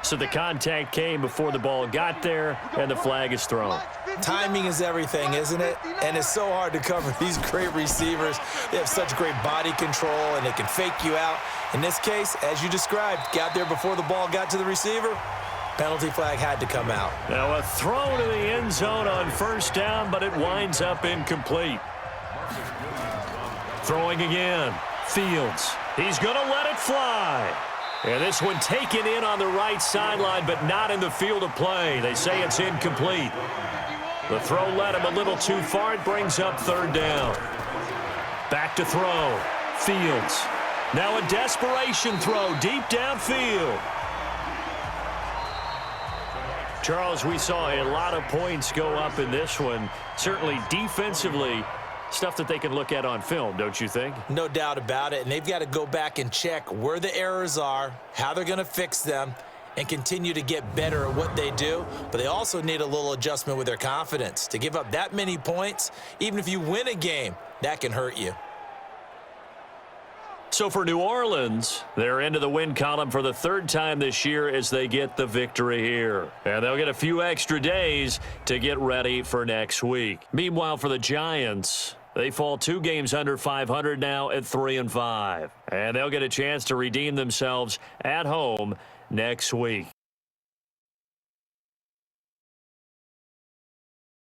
So the contact came before the ball got there, and the flag is thrown. Timing is everything, isn't it? And it's so hard to cover these great receivers. They have such great body control, and they can fake you out. In this case, as you described, got there before the ball got to the receiver. Penalty flag had to come out. Now a throw to the end zone on first down, but it winds up incomplete. Throwing again. Fields. He's going to let it fly. And this one taken in on the right sideline, but not in the field of play. They say it's incomplete. The throw led him a little too far. It brings up 3rd down. Back to throw. Fields. Now a desperation throw deep downfield. Charles, we saw a lot of points go up in this one. Certainly defensively, stuff that they can look at on film, don't you think? No doubt about it. And they've got to go back and check where the errors are, how they're going to fix them, and continue to get better at what they do. But they also need a little adjustment with their confidence. To give up that many points, even if you win a game, that can hurt you. So for New Orleans, they're into the win column for the 3rd time this year as they get the victory here. And they'll get a few extra days to get ready for next week. Meanwhile, for the Giants, they fall 2 games under 500 now at 3-5. And they'll get a chance to redeem themselves at home next week.